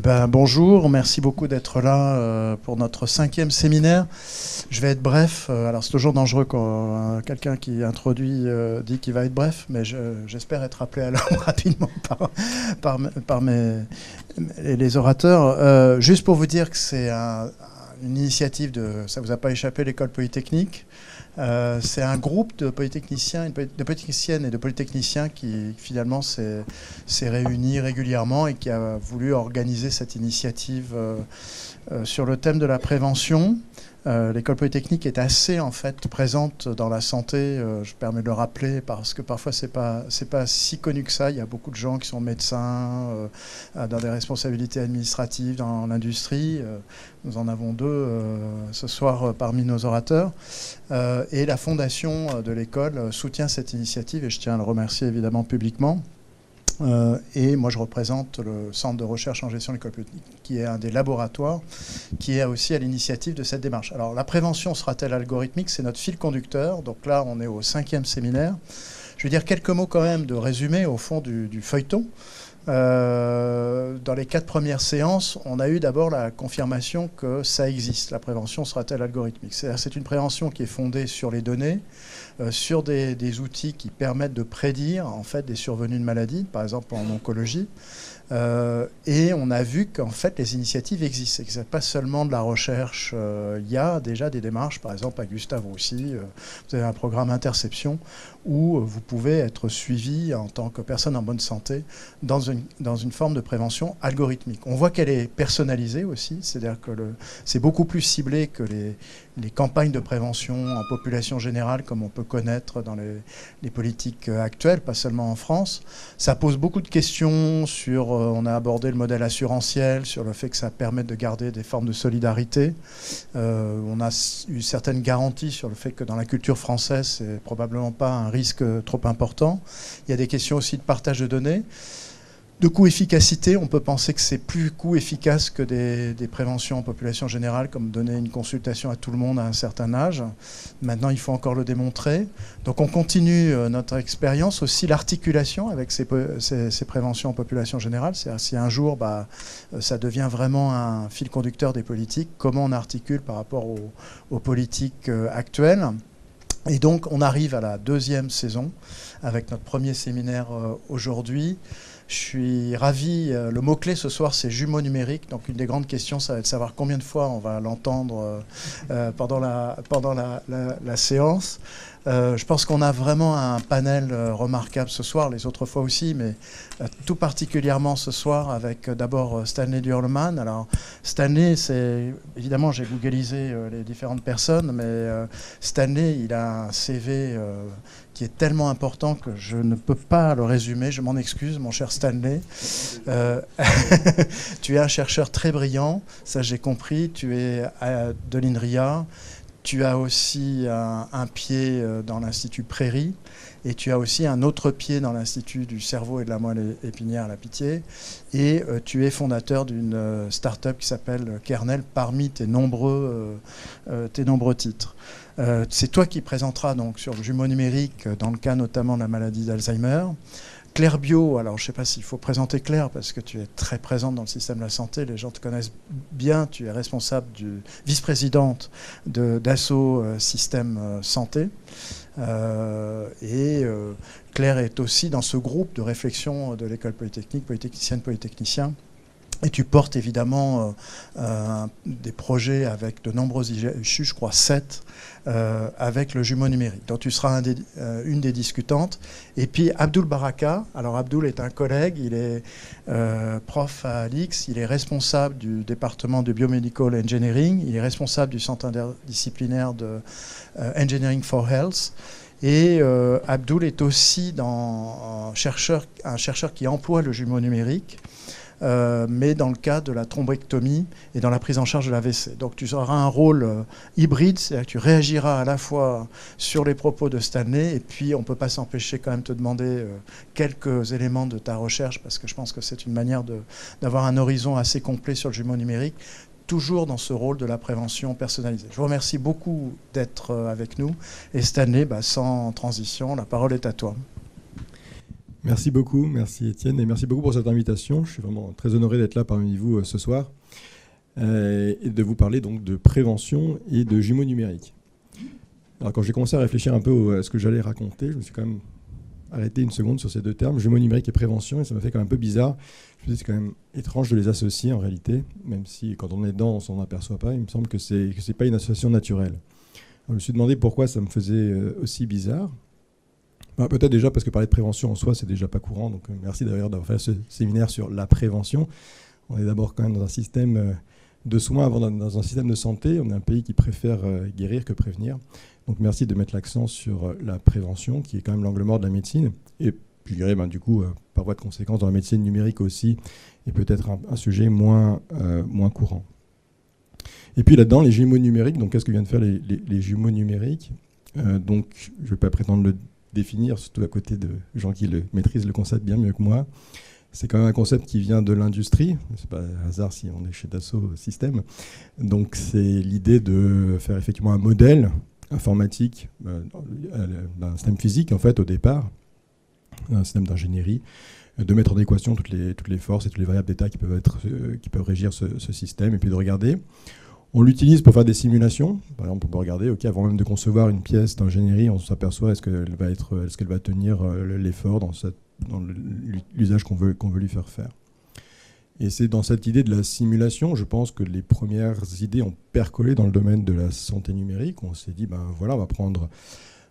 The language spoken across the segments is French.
ben, bonjour, merci beaucoup d'être là pour notre 5e séminaire. Je vais être bref. Alors c'est toujours dangereux quand quelqu'un qui introduit dit qu'il va être bref, mais j'espère être rappelé à l'ordre rapidement par les orateurs. Juste pour vous dire que c'est une initiative ça vous a pas échappé, l'École Polytechnique. C'est un groupe de polytechniciens, de polytechniciennes et de polytechniciens qui finalement s'est réuni régulièrement et qui a voulu organiser cette initiative sur le thème de la prévention. L'école polytechnique est assez en fait présente dans la santé, je permets de le rappeler parce que parfois c'est pas si connu que ça. Il y a beaucoup de gens qui sont médecins, dans des responsabilités administratives dans l'industrie. Nous en avons deux ce soir parmi nos orateurs. Et la fondation de l'école soutient cette initiative et je tiens à le remercier évidemment publiquement. Et moi, je représente le Centre de recherche en gestion de l'école polytechnique, qui est un des laboratoires qui est aussi à l'initiative de cette démarche. Alors, la prévention sera-t-elle algorithmique? C'est notre fil conducteur. Donc là, on est au 5e séminaire. Je vais dire quelques mots quand même de résumé, au fond, du feuilleton. Dans les 4 premières séances, on a eu d'abord la confirmation que ça existe. La prévention sera-t-elle algorithmique? C'est une prévention qui est fondée sur les données, sur des outils qui permettent de prédire en fait des survenues de maladies, par exemple en oncologie. Et on a vu qu'en fait les initiatives existent, et que ce n'est pas seulement de la recherche. Il y a déjà des démarches, par exemple à Gustave Roussy, vous avez un programme Interception où vous pouvez être suivi en tant que personne en bonne santé dans une forme de prévention algorithmique. On voit qu'elle est personnalisée aussi, c'est-à-dire que c'est beaucoup plus ciblé que les campagnes de prévention en population générale comme on peut connaître dans les politiques actuelles, pas seulement en France. Ça pose beaucoup de questions sur, on a abordé le modèle assurantiel, sur le fait que ça permet de garder des formes de solidarité. On a eu certaines garanties sur le fait que dans la culture française, c'est probablement pas un risque trop important. Il y a des questions aussi de partage de données. De coût-efficacité, on peut penser que c'est plus coût-efficace que des préventions en population générale, comme donner une consultation à tout le monde à un certain âge. Maintenant, il faut encore le démontrer. Donc on continue notre expérience, aussi l'articulation avec ces préventions en population générale. C'est-à-dire si un jour, ça devient vraiment un fil conducteur des politiques, comment on articule par rapport aux politiques actuelles. Et donc on arrive à la 2e saison avec notre premier séminaire aujourd'hui. Je suis ravi. Le mot-clé ce soir, c'est jumeaux numériques. Donc, une des grandes questions, ça va être de savoir combien de fois on va l'entendre pendant la séance. Je pense qu'on a vraiment un panel remarquable ce soir, les autres fois aussi, mais tout particulièrement ce soir avec d'abord Stanley Durleman. Alors, Stanley, évidemment, j'ai googlisé les différentes personnes, mais Stanley, il a un CV qui est tellement important que je ne peux pas le résumer. Je m'en excuse, mon cher Stanley. Tu es un chercheur très brillant, ça j'ai compris. Tu es de l'INRIA. Tu as aussi un pied dans l'Institut Prairie et tu as aussi un autre pied dans l'Institut du cerveau et de la moelle épinière à la Pitié. Et tu es fondateur d'une start-up qui s'appelle Kernel parmi tes nombreux titres. C'est toi qui présenteras donc sur le jumeau numérique dans le cas notamment de la maladie d'Alzheimer. Claire Bio, alors je ne sais pas s'il faut présenter Claire parce que tu es très présente dans le système de la santé, les gens te connaissent bien, tu es responsable vice-présidente d'Asso Système Santé. Claire est aussi dans ce groupe de réflexion de l'école polytechnique, polytechnicienne, polytechnicien. Et tu portes évidemment des projets avec de nombreuses IHU, je crois 7, avec le jumeau numérique. Donc tu seras une des discutantes. Et puis Abdul Baraka. Alors Abdul est un collègue, il est prof à Alix, il est responsable du département de Biomedical Engineering, il est responsable du centre interdisciplinaire de Engineering for Health. Et Abdul est aussi un chercheur qui emploie le jumeau numérique. Mais dans le cas de la thrombectomie et dans la prise en charge de l'AVC. Donc tu auras un rôle hybride, c'est-à-dire que tu réagiras à la fois sur les propos de Stanley et puis on ne peut pas s'empêcher quand même de te demander quelques éléments de ta recherche parce que je pense que c'est une manière d'avoir un horizon assez complet sur le jumeau numérique, toujours dans ce rôle de la prévention personnalisée. Je vous remercie beaucoup d'être avec nous et Stanley, sans transition, la parole est à toi. Merci beaucoup, merci Étienne, et merci beaucoup pour cette invitation. Je suis vraiment très honoré d'être là parmi vous ce soir et de vous parler donc de prévention et de jumeaux numériques. Alors quand j'ai commencé à réfléchir un peu à ce que j'allais raconter, je me suis quand même arrêté une seconde sur ces deux termes, jumeaux numériques et prévention, et ça m'a fait quand même un peu bizarre. Je me suis dit c'est quand même étrange de les associer en réalité, même si quand on est dedans on s'en aperçoit pas. Il me semble que c'est pas une association naturelle. Alors, je me suis demandé pourquoi ça me faisait aussi bizarre. Peut-être déjà parce que parler de prévention en soi, c'est déjà pas courant. Donc merci d'ailleurs d'avoir fait ce séminaire sur la prévention. On est d'abord quand même dans un système de soins avant dans un système de santé. On est un pays qui préfère guérir que prévenir. Donc merci de mettre l'accent sur la prévention, qui est quand même l'angle mort de la médecine. Et je dirais du coup, par voie de conséquence, dans la médecine numérique aussi, et peut-être un sujet moins courant. Et puis là-dedans, les jumeaux numériques. Donc qu'est-ce que viennent faire les jumeaux numériques Donc je ne vais pas prétendre le définir, surtout à côté de gens qui maîtrisent le concept bien mieux que moi. C'est quand même un concept qui vient de l'industrie. C'est pas un hasard si on est chez Dassault Systèmes. Donc c'est l'idée de faire effectivement un modèle informatique d'un système physique en fait au départ, un système d'ingénierie, de mettre en équation toutes les forces et toutes les variables d'état qui peuvent régir ce système, et puis de regarder. On l'utilise pour faire des simulations. Par exemple, on peut regarder, avant même de concevoir une pièce d'ingénierie, on s'aperçoit est-ce qu'elle va tenir l'effort dans l'usage qu'on veut lui faire faire. Et c'est dans cette idée de la simulation, je pense que les premières idées ont percolé dans le domaine de la santé numérique. On s'est dit, on va prendre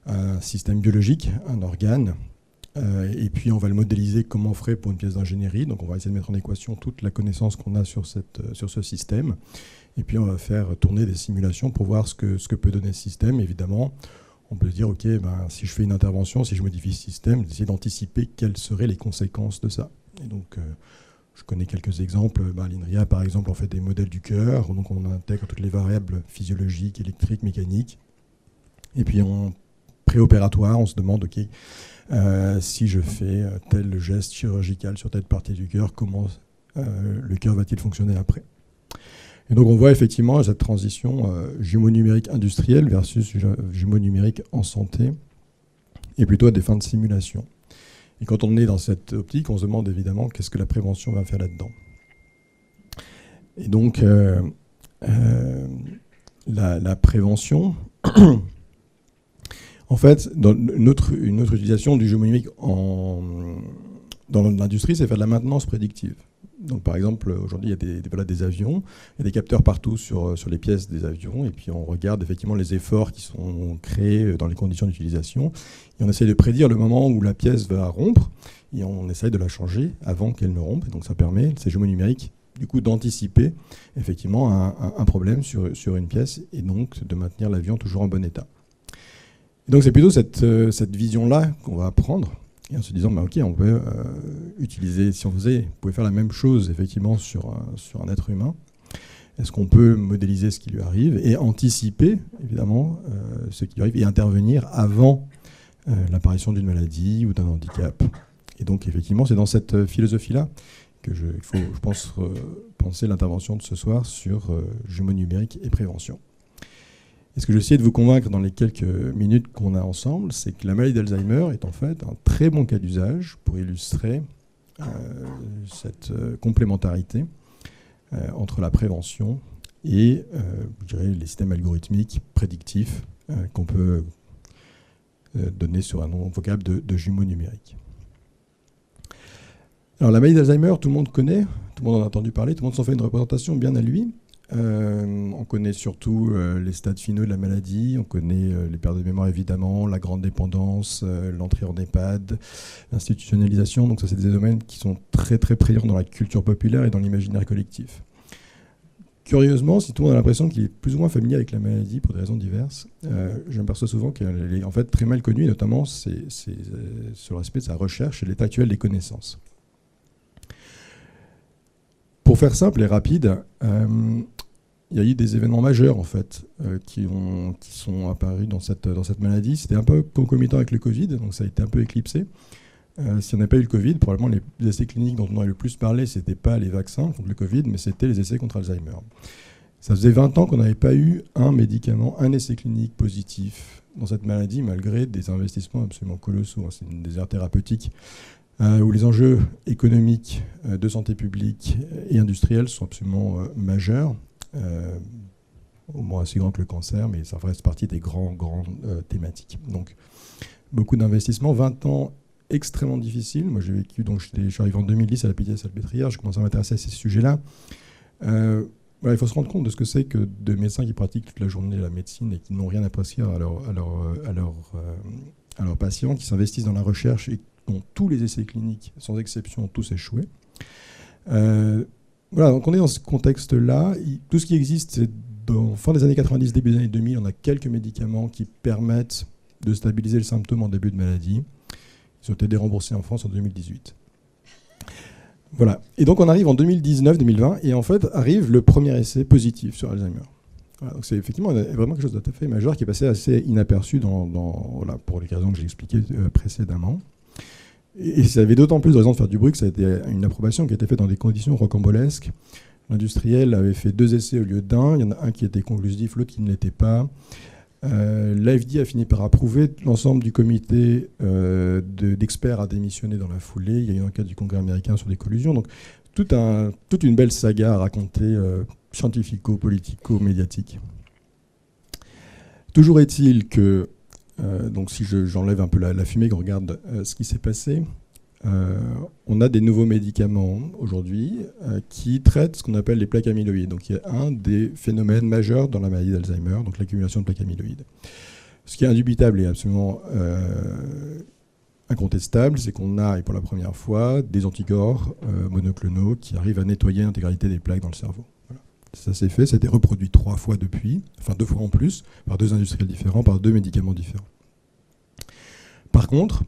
un système biologique, un organe, et puis on va le modéliser comme on ferait pour une pièce d'ingénierie. Donc on va essayer de mettre en équation toute la connaissance qu'on a sur ce système. Et puis on va faire tourner des simulations pour voir ce que peut donner ce système. Évidemment, on peut se dire, si je fais une intervention, si je modifie ce système, d'essayer d'anticiper quelles seraient les conséquences de ça. Et donc, je connais quelques exemples. À l'INRIA, par exemple, on fait des modèles du cœur. Donc on intègre toutes les variables physiologiques, électriques, mécaniques. Et puis en préopératoire, on se demande, si je fais tel geste chirurgical sur telle partie du cœur, comment le cœur va-t-il fonctionner après ? Et donc on voit effectivement cette transition jumeaux numériques industriels versus jumeaux numériques en santé, et plutôt à des fins de simulation. Et quand on est dans cette optique, on se demande évidemment qu'est-ce que la prévention va faire là-dedans. Et donc la prévention, en fait, une autre utilisation du jumeau numérique dans l'industrie, c'est faire de la maintenance prédictive. Donc, par exemple, aujourd'hui, il y a des avions, il y a des capteurs partout sur les pièces des avions, et puis on regarde effectivement les efforts qui sont créés dans les conditions d'utilisation, et on essaie de prédire le moment où la pièce va rompre, et on essaie de la changer avant qu'elle ne rompe. Et donc ça permet, ces jumeaux numériques, du coup, d'anticiper effectivement un problème sur une pièce, et donc de maintenir l'avion toujours en bon état. Et donc c'est plutôt cette vision-là qu'on va apprendre, et en se disant, on peut utiliser, si on pouvait faire la même chose effectivement sur un être humain, est-ce qu'on peut modéliser ce qui lui arrive et anticiper évidemment ce qui lui arrive et intervenir avant l'apparition d'une maladie ou d'un handicap. Et donc effectivement, c'est dans cette philosophie-là qu'il faut, je pense, penser l'intervention de ce soir sur jumeaux numériques et prévention. Et ce que j'essaie de vous convaincre dans les quelques minutes qu'on a ensemble, c'est que la maladie d'Alzheimer est en fait un très bon cas d'usage pour illustrer cette complémentarité entre la prévention et je dirais, les systèmes algorithmiques prédictifs qu'on peut donner sur un nom vocable de jumeaux numériques. Alors la maladie d'Alzheimer, tout le monde connaît, tout le monde en a entendu parler, tout le monde s'en fait une représentation bien à lui. On connaît surtout les stades finaux de la maladie, on connaît les pertes de mémoire évidemment, la grande dépendance, l'entrée en EHPAD, l'institutionnalisation. Donc ça, c'est des domaines qui sont très très présents dans la culture populaire et dans l'imaginaire collectif. Curieusement, si tout le monde a l'impression qu'il est plus ou moins familier avec la maladie pour des raisons diverses, je m'aperçois souvent qu'elle est en fait très mal connue, et notamment sur l'aspect de sa recherche et l'état actuel des connaissances. Pour faire simple et rapide, il y a eu des événements majeurs en fait, qui sont apparus dans cette maladie. C'était un peu concomitant avec le Covid, donc ça a été un peu éclipsé. Si on n'avait pas eu le Covid, probablement les essais cliniques dont on aurait le plus parlé, ce n'était pas les vaccins contre le Covid, mais c'était les essais contre Alzheimer. Ça faisait 20 ans qu'on n'avait pas eu un médicament, un essai clinique positif dans cette maladie, malgré des investissements absolument colossaux. C'est une des aires thérapeutiques où les enjeux économiques, de santé publique et industriels sont absolument majeurs, au moins assez grands que le cancer, mais ça reste partie des grandes thématiques. Donc, beaucoup d'investissements, 20 ans extrêmement difficiles. Moi, j'ai vécu, donc je suis arrivé en 2010 à la Pitié-Salpêtrière, je commence à m'intéresser à ces sujets-là. Voilà, il faut se rendre compte de ce que c'est que de médecins qui pratiquent toute la journée la médecine et qui n'ont rien à prescrire à leurs patients, qui s'investissent dans la recherche et dont tous les essais cliniques, sans exception, ont tous échoué. Voilà, donc on est dans ce contexte-là. Tout ce qui existe, c'est fin des années 90, début des années 2000, on a quelques médicaments qui permettent de stabiliser le symptôme en début de maladie. Ils ont été déremboursés en France en 2018. Voilà. Et donc on arrive en 2019-2020 et en fait arrive le premier essai positif sur Alzheimer. Voilà, donc c'est effectivement vraiment quelque chose de tout à fait majeur qui est passé assez inaperçu voilà, pour les raisons que j'ai expliquées précédemment. Et ça avait d'autant plus de raison de faire du bruit que ça a été une approbation qui a été faite dans des conditions rocambolesques. L'industriel avait fait 2 essais au lieu d'1. Il y en a un qui était conclusif, l'autre qui ne l'était pas. L'AFD a fini par approuver. L'ensemble du comité d'experts a démissionné dans la foulée. Il y a eu une enquête du Congrès américain sur des collusions. Donc toute une belle saga à raconter, scientifico-politico-médiatique. Toujours est-il que, donc si j'enlève un peu la fumée, qu'on regarde ce qui s'est passé, on a des nouveaux médicaments aujourd'hui qui traitent ce qu'on appelle les plaques amyloïdes. Donc il y a un des phénomènes majeurs dans la maladie d'Alzheimer, donc l'accumulation de plaques amyloïdes. Ce qui est indubitable et absolument incontestable, c'est qu'on a, et pour la première fois, des anticorps monoclonaux qui arrivent à nettoyer l'intégralité des plaques dans le cerveau. Voilà. Ça s'est fait, ça a été reproduit 3 fois depuis, enfin 2 fois en plus, par 2 industriels différents, par 2 médicaments différents. Par contre,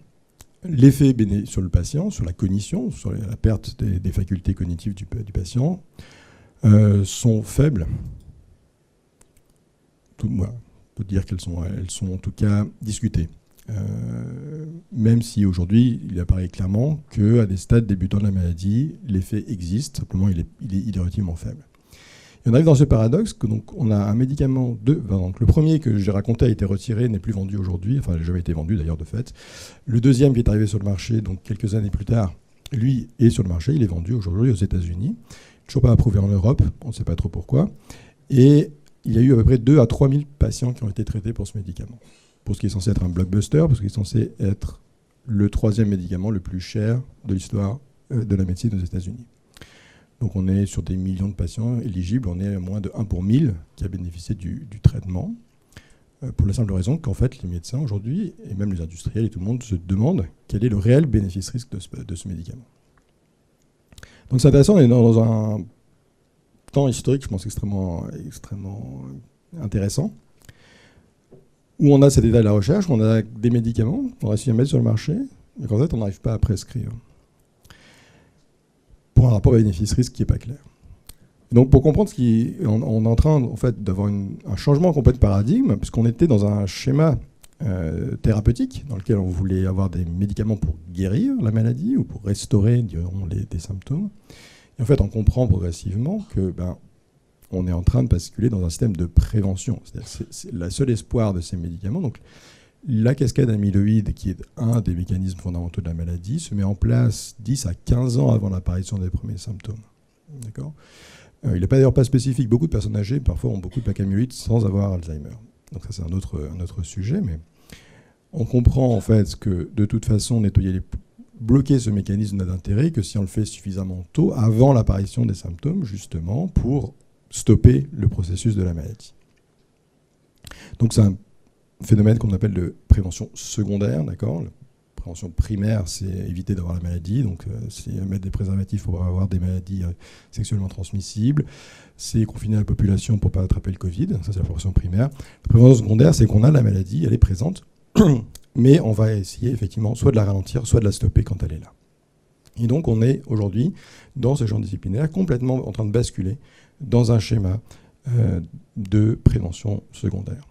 l'effet sur le patient, sur la cognition, sur la perte des facultés cognitives du patient, sont faibles. Voilà. On peut dire qu'elles sont en tout cas discutées. Même si aujourd'hui, il apparaît clairement qu'à des stades débutants de la maladie, l'effet existe, simplement il est relativement faible. Et on arrive dans ce paradoxe que donc on a un médicament donc le premier que j'ai raconté a été retiré, n'est plus vendu aujourd'hui, enfin il n'a jamais été vendu d'ailleurs de fait. Le deuxième qui est arrivé sur le marché, donc quelques années plus tard, lui est sur le marché, il est vendu aujourd'hui aux États-Unis, toujours pas approuvé en Europe, on ne sait pas trop pourquoi. Et il y a eu à peu près 2 à 3 000 patients qui ont été traités pour ce médicament. Pour ce qui est censé être un blockbuster, parce qu'il est censé être le 3e médicament le plus cher de l'histoire de la médecine aux États-Unis. Donc on est sur des millions de patients éligibles, on est à moins de 1 pour 1000 qui a bénéficié du traitement, pour la simple raison qu'en fait les médecins aujourd'hui, et même les industriels et tout le monde se demandent quel est le réel bénéfice-risque de ce médicament. Donc c'est intéressant, on est dans un temps historique, je pense, extrêmement intéressant, où on a cet état de la recherche, où on a des médicaments qu'on a réussi à mettre sur le marché, mais qu'en fait on n'arrive pas à prescrire. Pour un rapport bénéfice-risque qui n'est pas clair. Donc pour comprendre on est en train en fait, d'avoir un changement complet de paradigme, puisqu'on était dans un schéma thérapeutique dans lequel on voulait avoir des médicaments pour guérir la maladie ou pour restaurer, dirons, des symptômes. Et en fait, on comprend progressivement que on est en train de basculer dans un système de prévention. C'est le seul espoir de ces médicaments. Donc, la cascade amyloïde, qui est un des mécanismes fondamentaux de la maladie, se met en place 10 à 15 ans avant l'apparition des premiers symptômes. D'accord ? Il n'est d'ailleurs pas spécifique. Beaucoup de personnes âgées, parfois, ont beaucoup de plaques amyloïdes sans avoir Alzheimer. Donc ça, c'est un autre sujet. Mais on comprend, en fait, que de toute façon, bloquer ce mécanisme n'a d'intérêt que si on le fait suffisamment tôt, avant l'apparition des symptômes, justement, pour stopper le processus de la maladie. Donc c'est un phénomène qu'on appelle de prévention secondaire, d'accord ? La prévention primaire, c'est éviter d'avoir la maladie, donc c'est mettre des préservatifs pour avoir des maladies sexuellement transmissibles, c'est confiner la population pour ne pas attraper le Covid, ça c'est la prévention primaire. La prévention secondaire, c'est qu'on a la maladie, elle est présente, mais on va essayer effectivement soit de la ralentir, soit de la stopper quand elle est là. Et donc on est aujourd'hui, dans ce genre disciplinaire, complètement en train de basculer dans un schéma de prévention secondaire.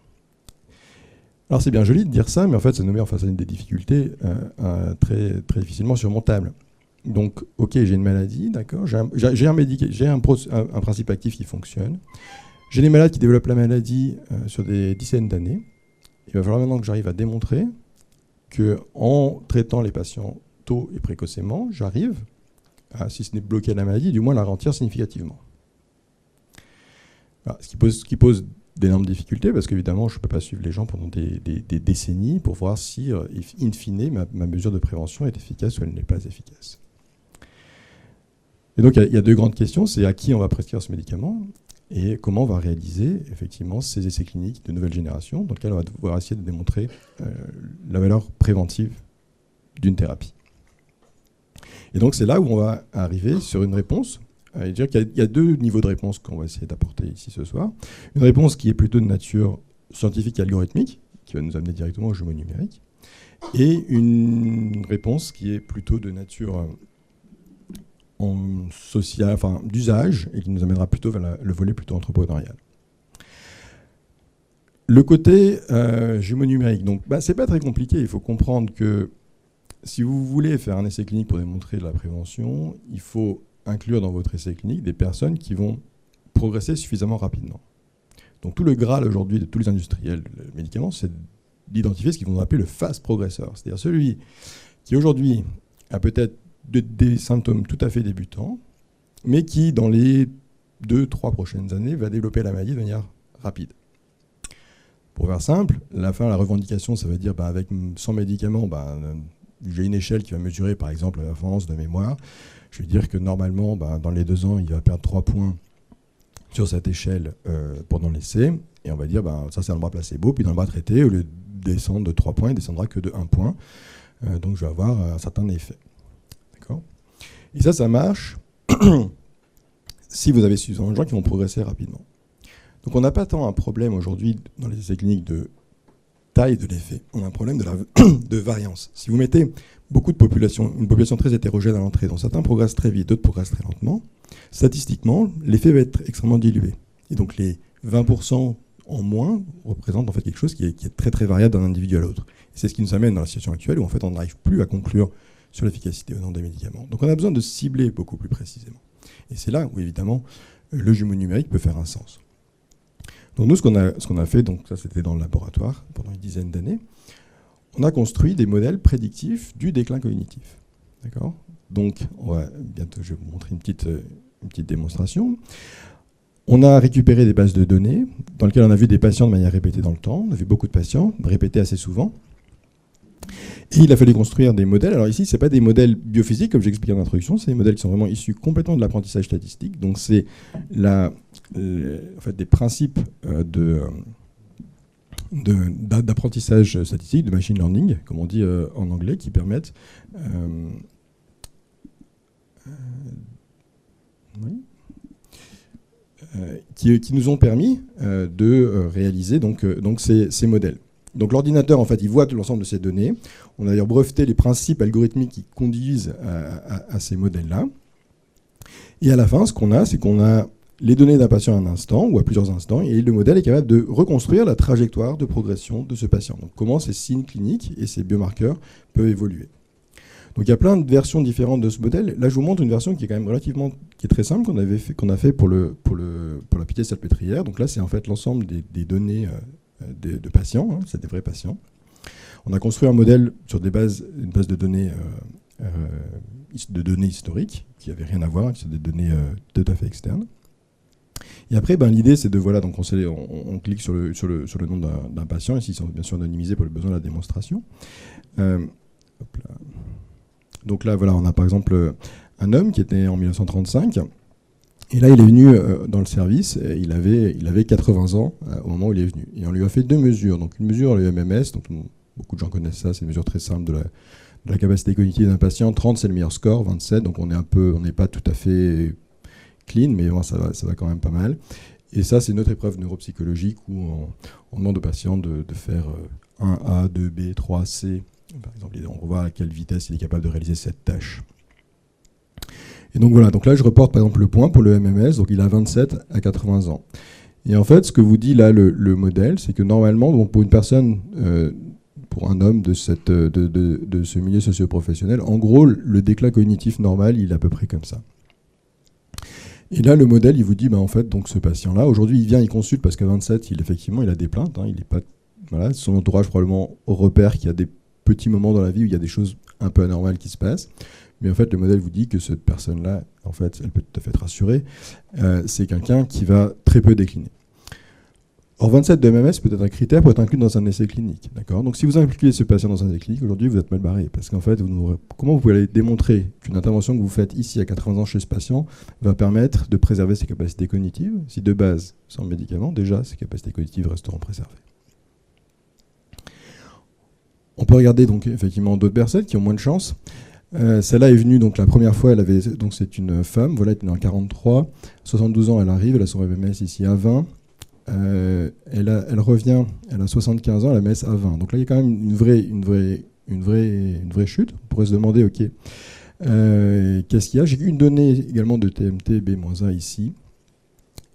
Alors c'est bien joli de dire ça, mais en fait ça nous met face à des difficultés très, très difficilement surmontables. Donc, ok, j'ai une maladie, d'accord, j'ai un principe actif qui fonctionne, j'ai des malades qui développent la maladie sur des dizaines d'années. Il va falloir maintenant que j'arrive à démontrer qu'en traitant les patients tôt et précocement, j'arrive à, si ce n'est bloquer la maladie, du moins la ralentir significativement. Voilà, ce qui pose d'énormes difficultés, parce qu'évidemment, je ne peux pas suivre les gens pendant des décennies pour voir si, in fine, ma mesure de prévention est efficace ou elle n'est pas efficace. Et donc, il y a deux grandes questions. C'est à qui on va prescrire ce médicament et comment on va réaliser, effectivement, ces essais cliniques de nouvelle génération dans lesquels on va devoir essayer de démontrer la valeur préventive d'une thérapie. Et donc, c'est là où on va arriver sur une réponse. Et dire qu'il y a deux niveaux de réponse qu'on va essayer d'apporter ici ce soir. Une réponse qui est plutôt de nature scientifique et algorithmique, qui va nous amener directement au jumeau numérique, et une réponse qui est plutôt de nature sociale, enfin d'usage, et qui nous amènera plutôt vers le volet plutôt entrepreneurial. Le côté jumeau numérique, donc c'est pas très compliqué. Il faut comprendre que si vous voulez faire un essai clinique pour démontrer de la prévention, il faut inclure dans votre essai clinique des personnes qui vont progresser suffisamment rapidement. Donc tout le Graal aujourd'hui de tous les industriels de médicaments, c'est d'identifier ce qu'ils vont appeler le fast progressor, c'est-à-dire celui qui aujourd'hui a peut-être des symptômes tout à fait débutants, mais qui dans les 2-3 prochaines années va développer la maladie de manière rapide. Pour faire simple, la revendication, ça veut dire avec 100 médicaments, j'ai une échelle qui va mesurer par exemple la performance de mémoire. Je vais dire que normalement, dans les 2 ans, il va perdre 3 points sur cette échelle pendant l'essai. Et on va dire, ça c'est dans le bras placebo. Puis dans le bras traité, au lieu de descendre de 3 points, il ne descendra que de 1 point. Donc je vais avoir un certain effet. D'accord ? Et ça marche si vous avez suffisamment de gens qui vont progresser rapidement. Donc on n'a pas tant un problème aujourd'hui dans les essais cliniques de taille de l'effet. On a un problème de variance. Si vous mettez beaucoup de population, une population très hétérogène à l'entrée, dont certains progressent très vite, d'autres progressent très lentement, statistiquement, l'effet va être extrêmement dilué. Et donc les 20% en moins représentent en fait quelque chose qui est très très variable d'un individu à l'autre. Et c'est ce qui nous amène dans la situation actuelle où en fait on n'arrive plus à conclure sur l'efficacité ou non des médicaments. Donc on a besoin de cibler beaucoup plus précisément. Et c'est là où évidemment le jumeau numérique peut faire un sens. Donc nous, ce qu'on a fait, donc ça c'était dans le laboratoire pendant une dizaine d'années, on a construit des modèles prédictifs du déclin cognitif. D'accord ? Donc, bientôt je vais vous montrer une petite démonstration. On a récupéré des bases de données dans lesquelles on a vu des patients de manière répétée dans le temps. On a vu beaucoup de patients répétés assez souvent. Et il a fallu construire des modèles. Alors ici, ce n'est pas des modèles biophysiques, comme j'expliquais en introduction, c'est des modèles qui sont vraiment issus complètement de l'apprentissage statistique. Donc c'est en fait, des principes d'apprentissage statistique, de machine learning, comme on dit en anglais, qui permettent qui nous ont permis de réaliser donc ces modèles. Donc l'ordinateur, en fait, il voit tout l'ensemble de ces données. On a d'ailleurs breveté les principes algorithmiques qui conduisent à ces modèles-là. Et à la fin, ce qu'on a, c'est qu'on a les données d'un patient à un instant ou à plusieurs instants, et le modèle est capable de reconstruire la trajectoire de progression de ce patient. Donc comment ces signes cliniques et ces biomarqueurs peuvent évoluer. Donc il y a plein de versions différentes de ce modèle. Là, je vous montre une version qui est quand même qui est très simple, qu'on a fait pour la Pitié-Salpêtrière. Donc là, c'est en fait l'ensemble des données de patients, hein, c'est des vrais patients. On a construit un modèle sur une base de données historiques qui n'avaient rien à voir, qui sont des données tout à fait externes. Et après, l'idée, c'est de donc on clique sur le nom d'un patient, ici ils sont bien sûr anonymisés pour le besoin de la démonstration. Donc là, on a par exemple un homme qui était en 1935. Et là, il est venu dans le service, et il avait 80 ans au moment où il est venu. Et on lui a fait 2 mesures. Donc une mesure, le MMS, donc beaucoup de gens connaissent ça, c'est une mesure très simple de la capacité cognitive d'un patient. 30, c'est le meilleur score, 27, donc on n'est pas tout à fait clean, mais bon, ça va quand même pas mal. Et ça, c'est une autre épreuve neuropsychologique où on demande aux patients de faire 1A, 2B, 3C. Par exemple, on voit à quelle vitesse il est capable de réaliser cette tâche. Et donc voilà, donc là je reporte par exemple le point pour le MMS, donc il a 27 à 80 ans. Et en fait, ce que vous dit là le modèle, c'est que normalement, donc pour une personne, pour un homme de ce milieu socio-professionnel, en gros, le déclin cognitif normal, il est à peu près comme ça. Et là, le modèle, il vous dit, en fait, donc ce patient-là, aujourd'hui, il vient, il consulte parce qu'à 27, effectivement, il a des plaintes, il est pas, son entourage probablement repère qu'il y a des petits moments dans la vie où il y a des choses un peu anormal qui se passe. Mais en fait, le modèle vous dit que cette personne-là, en fait, elle peut tout à fait être rassurée. C'est quelqu'un qui va très peu décliner. Or, 27 de MMS peut être un critère pour être inclus dans un essai clinique. D'accord ? Donc, si vous incluez ce patient dans un essai clinique, aujourd'hui, vous êtes mal barré. Parce qu'en fait, comment vous pouvez aller démontrer qu'une intervention que vous faites ici à 80 ans chez ce patient va permettre de préserver ses capacités cognitives, si de base, sans le médicament, déjà, ses capacités cognitives resteront préservées. On peut regarder donc effectivement d'autres personnes qui ont moins de chance. Celle-là est venue donc la première fois, donc c'est une femme, voilà, elle était dans 43, 72 ans, elle arrive, elle a son MMS ici à 20. Elle revient, elle a 75 ans, elle a MS à 20. Donc là, il y a quand même une vraie chute. On pourrait se demander, ok, qu'est-ce qu'il y a ? J'ai une donnée également de TMT B-1 ici.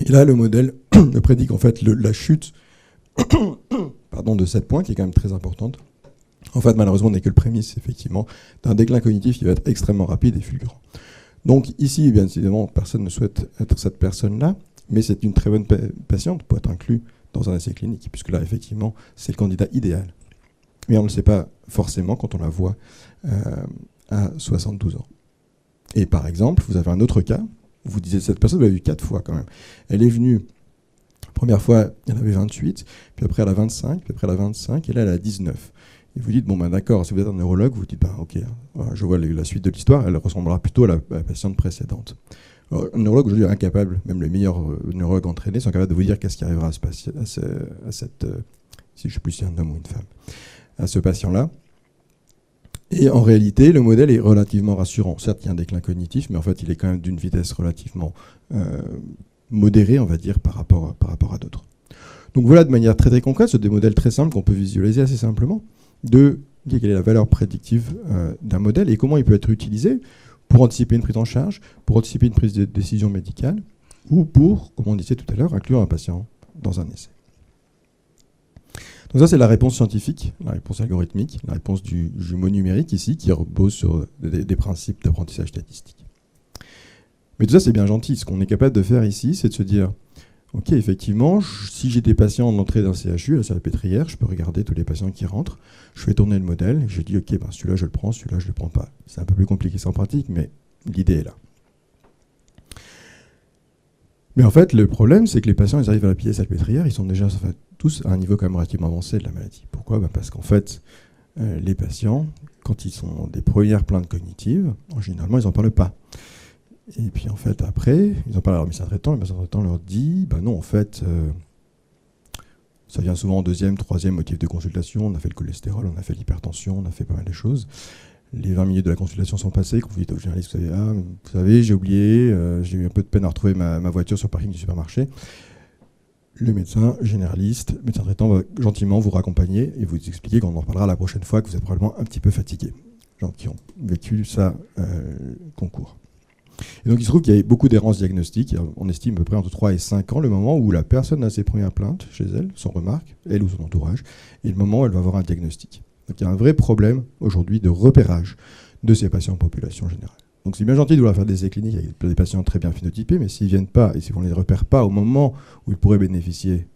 Et là, le modèle me prédit qu'en fait, la chute de 7 points, qui est quand même très importante, en fait, malheureusement, n'est que le prémisse, effectivement, d'un déclin cognitif qui va être extrêmement rapide et fulgurant. Donc ici, bien évidemment, personne ne souhaite être cette personne-là, mais c'est une très bonne patiente pour être inclus dans un essai clinique, puisque là, effectivement, c'est le candidat idéal. Mais on ne le sait pas forcément quand on la voit à 72 ans. Et par exemple, vous avez un autre cas, vous disiez, cette personne, vous l'avez vue 4 fois quand même. Elle est venue, première fois, elle avait 28, puis après elle a 25, puis après elle a 25, et là elle a 19. Et vous dites, bon ben d'accord, si vous êtes un neurologue, vous dites, ben ok, je vois la suite de l'histoire, elle ressemblera plutôt à la patiente précédente. Alors, un neurologue aujourd'hui est incapable, même les meilleurs neurologues entraînés sont capables de vous dire qu'est-ce qui arrivera à cette, si je ne sais plus si c'est un homme ou une femme, à ce patient-là. Et en réalité, le modèle est relativement rassurant. Certes, il y a un déclin cognitif, mais en fait, il est quand même d'une vitesse relativement modérée, on va dire, par rapport à d'autres. Donc voilà, de manière très très concrète, ce des modèles très simples qu'on peut visualiser assez simplement, de quelle est la valeur prédictive d'un modèle et comment il peut être utilisé pour anticiper une prise en charge, pour anticiper une prise de décision médicale, ou pour, comme on disait tout à l'heure, inclure un patient dans un essai. Donc ça, c'est la réponse scientifique, la réponse algorithmique, la réponse du jumeau numérique ici, qui repose sur des principes d'apprentissage statistique. Mais tout ça, c'est bien gentil. Ce qu'on est capable de faire ici, c'est de se dire, ok, effectivement, si j'ai des patients en entrée d'un CHU, à la Salpêtrière, je peux regarder tous les patients qui rentrent, je fais tourner le modèle, je dis, ok, ben celui-là je le prends, celui-là je ne le prends pas. C'est un peu plus compliqué en pratique, mais l'idée est là. Mais en fait, le problème, c'est que les patients, ils arrivent à la pilier salpêtrière, ils sont déjà tous à un niveau quand même relativement avancé de la maladie. Pourquoi ? Ben parce qu'en fait, les patients, quand ils sont des premières plaintes cognitives, généralement, ils n'en parlent pas. Et puis en fait, après, ils en parlent à leur médecin traitant, le médecin traitant leur dit, ben non, en fait, ça vient souvent en deuxième, troisième motif de consultation, on a fait le cholestérol, on a fait l'hypertension, on a fait pas mal de choses. Les 20 minutes de la consultation sont passées, quand vous dites au généraliste, vous savez, j'ai oublié, j'ai eu un peu de peine à retrouver ma voiture sur le parking du supermarché. Le médecin généraliste, médecin traitant va gentiment vous raccompagner et vous expliquer qu'on en reparlera la prochaine fois, que vous êtes probablement un petit peu fatigué. Gens qui ont vécu ça concours. Et donc il se trouve qu'il y a beaucoup d'errances diagnostiques. On estime à peu près entre 3 et 5 ans le moment où la personne a ses premières plaintes chez elle, son remarque, elle ou son entourage, et le moment où elle va avoir un diagnostic. Donc il y a un vrai problème aujourd'hui de repérage de ces patients en population générale. Donc c'est bien gentil de vouloir faire des essais cliniques avec des patients très bien phénotypés, mais s'ils ne viennent pas et si on ne les repère pas au moment où ils pourraient bénéficier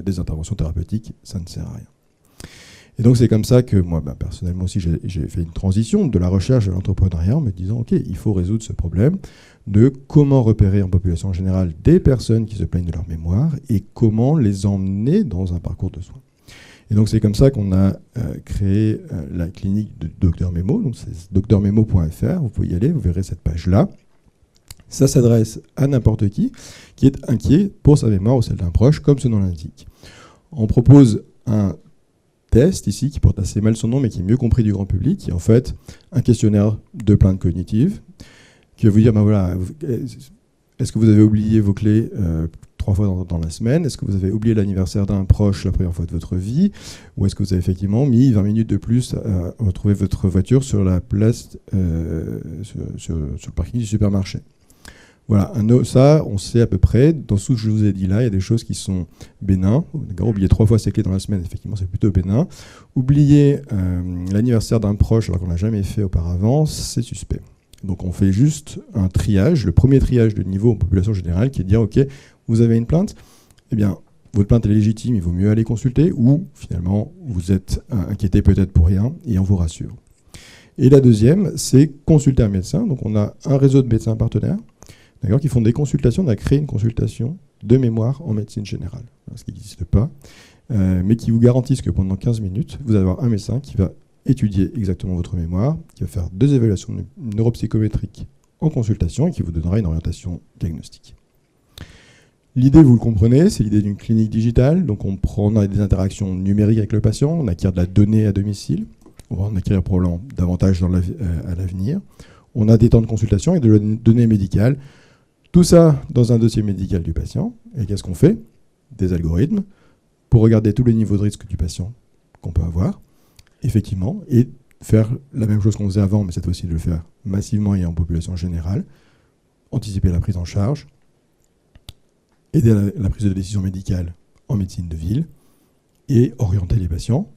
des interventions thérapeutiques, ça ne sert à rien. Et donc c'est comme ça que moi, personnellement aussi, j'ai fait une transition de la recherche à l'entrepreneuriat en me disant, ok, il faut résoudre ce problème de comment repérer en population générale des personnes qui se plaignent de leur mémoire et comment les emmener dans un parcours de soins. Et donc c'est comme ça qu'on a créé la clinique de Dr Memo, donc c'est drmemo.fr, vous pouvez y aller, vous verrez cette page-là. Ça s'adresse à n'importe qui est inquiet pour sa mémoire ou celle d'un proche, comme ce nom l'indique. On propose un test ici qui porte assez mal son nom mais qui est mieux compris du grand public, qui est en fait un questionnaire de plaintes cognitives qui va vous dire, voilà, est-ce que vous avez oublié vos clés 3 fois dans la semaine? Est-ce que vous avez oublié l'anniversaire d'un proche la première fois de votre vie? Ou est-ce que vous avez effectivement mis 20 minutes de plus à retrouver votre voiture sur la place, sur le parking du supermarché? Voilà, ça, on sait à peu près. Dans ce que je vous ai dit là, il y a des choses qui sont bénins. Oublier 3 fois ses clés dans la semaine, effectivement, c'est plutôt bénin. Oublier l'anniversaire d'un proche alors qu'on n'a jamais fait auparavant, c'est suspect. Donc on fait juste un triage, le premier triage de niveau en population générale, qui est de dire, ok, vous avez une plainte, eh bien, votre plainte est légitime, il vaut mieux aller consulter, ou finalement, vous êtes inquiété peut-être pour rien, et on vous rassure. Et la deuxième, c'est consulter un médecin. Donc on a un réseau de médecins partenaires, d'accord, qui font des consultations. On a créé une consultation de mémoire en médecine générale, ce qui n'existe pas, mais qui vous garantissent que pendant 15 minutes, vous allez avoir un médecin qui va étudier exactement votre mémoire, qui va faire 2 évaluations neuropsychométriques en consultation et qui vous donnera une orientation diagnostique. L'idée, vous le comprenez, c'est l'idée d'une clinique digitale. Donc on a des interactions numériques avec le patient, on acquiert de la donnée à domicile, on va en acquérir probablement davantage à l'avenir. On a des temps de consultation et de données médicales. Tout ça dans un dossier médical du patient. Et qu'est-ce qu'on fait? Des algorithmes pour regarder tous les niveaux de risque du patient qu'on peut avoir, effectivement, et faire la même chose qu'on faisait avant, mais cette fois-ci de le faire massivement et en population générale, anticiper la prise en charge, aider à la prise de décision médicale en médecine de ville, et orienter les patients,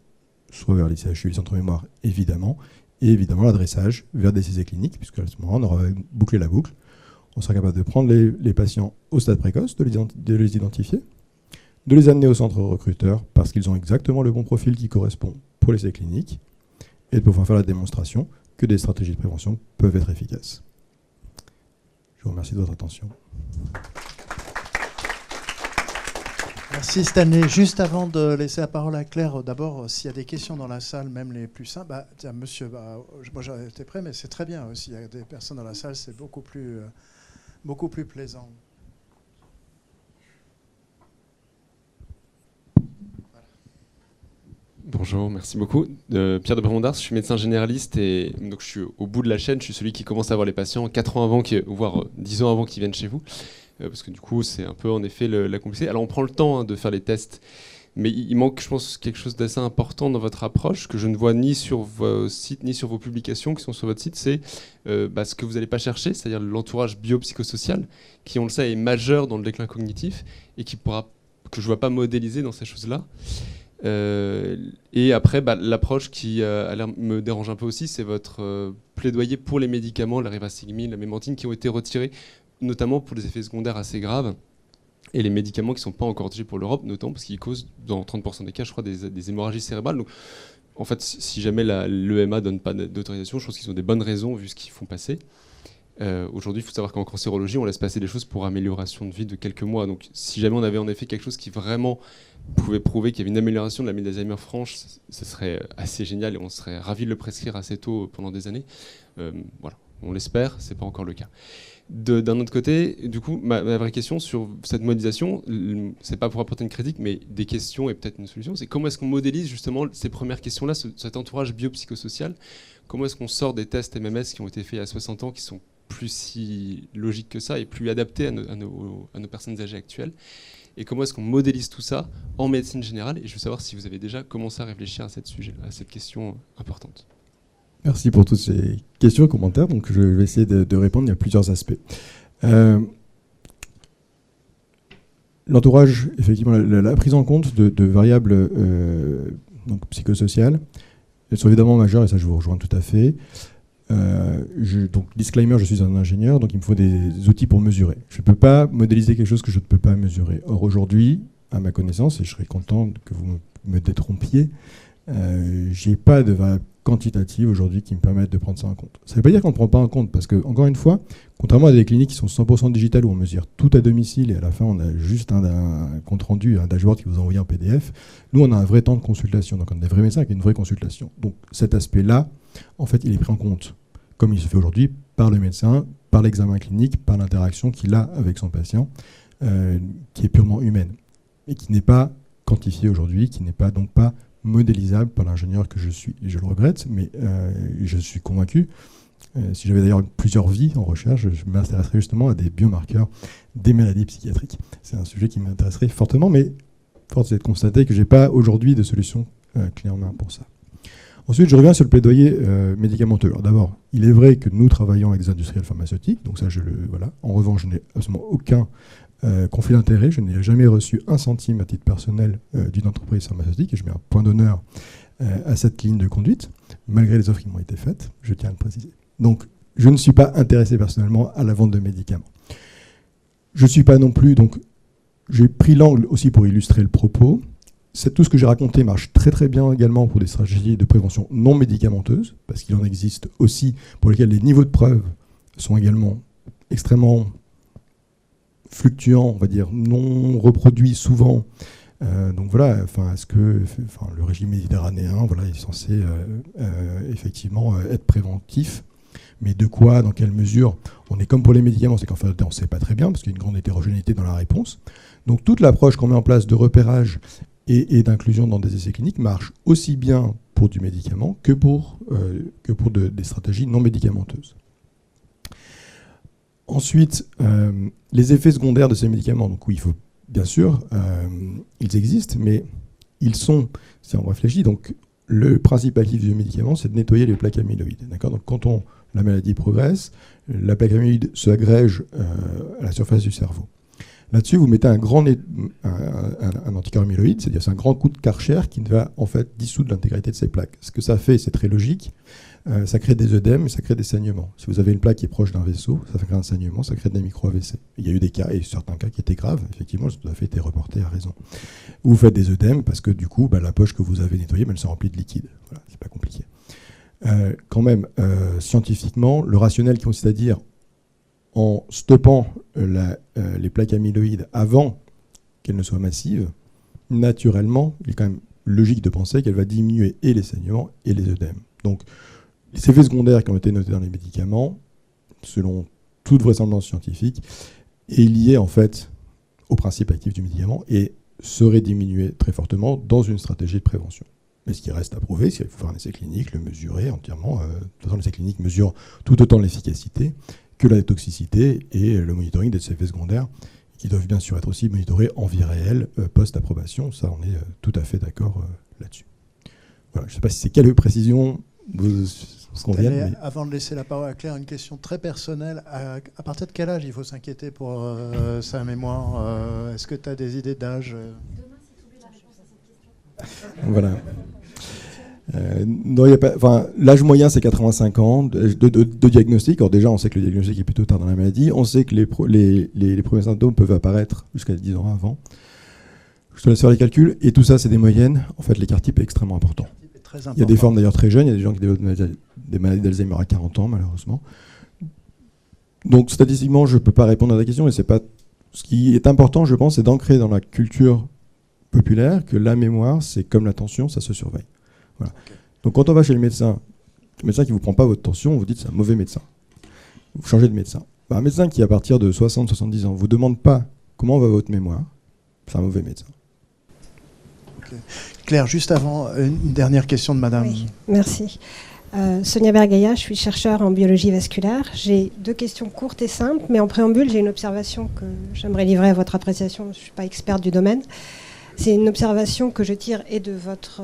soit vers les CHU, les centres de mémoire, évidemment, et évidemment l'adressage vers des essais cliniques, puisque à ce moment, on aura bouclé la boucle. On sera capable de prendre les patients au stade précoce, de les identifier, de les amener au centre recruteur, parce qu'ils ont exactement le bon profil qui correspond pour l'essai clinique, et de pouvoir faire la démonstration que des stratégies de prévention peuvent être efficaces. Je vous remercie de votre attention. Merci Stanley. Juste avant de laisser la parole à Claire, d'abord, s'il y a des questions dans la salle, même les plus simples, tiens, monsieur, moi j'étais prêt, mais c'est très bien. S'il y a des personnes dans la salle, c'est beaucoup plus plaisant. Bonjour, merci beaucoup. Pierre de Bremondars, je suis médecin généraliste et donc je suis au bout de la chaîne. Je suis celui qui commence à voir les patients 4 ans avant, voire 10 ans avant qu'ils viennent chez vous. Parce que du coup, c'est un peu en effet la complexité. Alors on prend le temps de faire les tests, mais il manque, je pense, quelque chose d'assez important dans votre approche que je ne vois ni sur vos sites, ni sur vos publications qui sont sur votre site. C'est ce que vous n'allez pas chercher, c'est-à-dire l'entourage biopsychosocial, qui, on le sait, est majeur dans le déclin cognitif et que je ne vois pas modéliser dans ces choses-là. Et après, l'approche qui me dérange un peu aussi, c'est votre plaidoyer pour les médicaments, la rivastigmine, la mémantine, qui ont été retirés, notamment pour des effets secondaires assez graves, et les médicaments qui ne sont pas encore autorisés pour l'Europe, notamment parce qu'ils causent, dans 30% des cas, je crois, des hémorragies cérébrales. Donc, en fait, si jamais l'EMA ne donne pas d'autorisation, je pense qu'ils ont des bonnes raisons, vu ce qu'ils font passer. Aujourd'hui, il faut savoir qu'en cancérologie, on laisse passer des choses pour amélioration de vie de quelques mois. Donc, si jamais on avait en effet quelque chose qui vraiment pouvait prouver qu'il y avait une amélioration de la maladie d'Alzheimer franche, ce serait assez génial et on serait ravis de le prescrire assez tôt pendant des années. Voilà, on l'espère, c'est pas encore le cas. D'un autre côté, du coup, ma vraie question sur cette modélisation, c'est pas pour apporter une critique, mais des questions et peut-être une solution, c'est comment est-ce qu'on modélise justement ces premières questions-là, cet entourage biopsychosocial? Comment est-ce qu'on sort des tests MMS qui ont été faits il y a 60 ans, qui sont plus si logiques que ça et plus adaptés à nos personnes âgées actuelles? Et comment est-ce qu'on modélise tout ça en médecine générale? Et je veux savoir si vous avez déjà commencé à réfléchir à cette question importante. Merci pour toutes ces questions et commentaires. Donc je vais essayer de répondre. Il y a plusieurs aspects. L'entourage, effectivement, la prise en compte de variables donc psychosociales, elles sont évidemment majeures, et ça je vous rejoins tout à fait. Donc, disclaimer, je suis un ingénieur, donc il me faut des outils pour mesurer. Je ne peux pas modéliser quelque chose que je ne peux pas mesurer. Or, aujourd'hui, à ma connaissance, et je serais content que vous me détrompiez, je n'ai pas de variable quantitative aujourd'hui qui me permettent de prendre ça en compte. Ça ne veut pas dire qu'on ne prend pas en compte, parce que, encore une fois, contrairement à des cliniques qui sont 100% digitales où on mesure tout à domicile et à la fin on a juste un compte rendu, un dashboard qui vous envoie en PDF, nous on a un vrai temps de consultation, donc on a des vrais médecins avec une vraie consultation. Donc cet aspect-là, en fait, il est pris en compte, comme il se fait aujourd'hui, par le médecin, par l'examen clinique, par l'interaction qu'il a avec son patient, qui est purement humaine, et qui n'est pas quantifiée aujourd'hui, qui n'est pas donc pas modélisable par l'ingénieur que je suis. Et je le regrette, mais je suis convaincu. Si j'avais d'ailleurs plusieurs vies en recherche, je m'intéresserais justement à des biomarqueurs des maladies psychiatriques. C'est un sujet qui m'intéresserait fortement, mais force est de constater que je n'ai pas aujourd'hui de solution clé en main pour ça. Ensuite, je reviens sur le plaidoyer médicamenteux. Alors d'abord, il est vrai que nous travaillons avec des industriels pharmaceutiques, donc ça, voilà. En revanche, je n'ai absolument aucun conflit d'intérêt. Je n'ai jamais reçu un centime à titre personnel d'une entreprise pharmaceutique, et je mets un point d'honneur à cette ligne de conduite, malgré les offres qui m'ont été faites, je tiens à le préciser. Donc, je ne suis pas intéressé personnellement à la vente de médicaments. Je ne suis pas non plus, donc j'ai pris l'angle aussi pour illustrer le propos, tout ce que j'ai raconté marche très très bien également pour des stratégies de prévention non médicamenteuses, parce qu'il en existe aussi pour lesquelles les niveaux de preuve sont également extrêmement fluctuants, on va dire, non reproduits souvent. Donc voilà, est-ce que le régime méditerranéen est censé effectivement être préventif, mais de quoi, dans quelle mesure? On est comme pour les médicaments, c'est qu'en fait on ne sait pas très bien, parce qu'il y a une grande hétérogénéité dans la réponse. Donc toute l'approche qu'on met en place de repérage et d'inclusion dans des essais cliniques marche aussi bien pour du médicament que pour des stratégies non médicamenteuses. Ensuite, les effets secondaires de ces médicaments, donc oui, il faut bien sûr, ils existent, mais ils sont, si on réfléchit, donc le principe actif du médicament, c'est de nettoyer les plaques amyloïdes. D'accord ? Donc quand la maladie progresse, la plaque amyloïde se agrège à la surface du cerveau. Là-dessus, vous mettez un anticorps amyloïde, c'est-à-dire c'est un grand coup de Karcher qui va en fait dissoudre l'intégralité de ces plaques. Ce que ça fait, c'est très logique, ça crée des œdèmes et ça crée des saignements. Si vous avez une plaque qui est proche d'un vaisseau, ça crée un saignement, ça crée des micro-AVC. Il y a eu des cas, et certains cas qui étaient graves, effectivement, ça a fait été reporté à raison. Vous faites des œdèmes parce que du coup, la poche que vous avez nettoyée, elle se remplit de liquide. Voilà, c'est pas compliqué. Quand même, scientifiquement, le rationnel qui consiste à dire en stoppant les plaques amyloïdes avant qu'elles ne soient massives, naturellement, il est quand même logique de penser qu'elle va diminuer et les saignements et les œdèmes. Donc, les effets secondaires qui ont été notés dans les médicaments, selon toute vraisemblance scientifique, est lié en fait au principe actif du médicament et serait diminué très fortement dans une stratégie de prévention. Mais ce qui reste à prouver, c'est qu'il faut faire un essai clinique, le mesurer entièrement. De toute façon, l'essai clinique mesure tout autant l'efficacité que la toxicité et le monitoring des effets secondaires, qui doivent bien sûr être aussi monitorés en vie réelle, post-approbation. Ça, on est tout à fait d'accord là-dessus. Voilà, je ne sais pas si c'est quelle précision vous convient. Mais... Avant de laisser la parole à Claire, une question très personnelle. À partir de quel âge il faut s'inquiéter pour sa mémoire? Est-ce que tu as des idées d'âge? Demain, si tu oublies la réponse à cette question. Voilà. Non, l'âge moyen, c'est 85 ans de diagnostic. Alors déjà, on sait que le diagnostic est plutôt tard dans la maladie. On sait que les premiers symptômes peuvent apparaître jusqu'à 10 ans avant. Je te laisse faire les calculs. Et tout ça, c'est des moyennes. En fait, l'écart type est extrêmement important. Il y a des formes d'ailleurs très jeunes. Il y a des gens qui développent des maladies d'Alzheimer à 40 ans, malheureusement. Donc, statistiquement, je ne peux pas répondre à ta question. Mais c'est pas... Ce qui est important, je pense, c'est d'ancrer dans la culture populaire que la mémoire, c'est comme la tension, ça se surveille. Voilà. Okay. Donc quand on va chez le médecin qui ne vous prend pas votre tension, vous dites c'est un mauvais médecin. Vous changez de médecin. Un médecin qui, à partir de 60-70 ans, ne vous demande pas comment va votre mémoire, c'est un mauvais médecin. Okay. Claire, juste avant, une dernière question de madame. Oui, merci. Sonia Bergaya, je suis chercheure en biologie vasculaire. J'ai 2 questions courtes et simples, mais en préambule, j'ai une observation que j'aimerais livrer à votre appréciation. Je ne suis pas experte du domaine. C'est une observation que je tire et de votre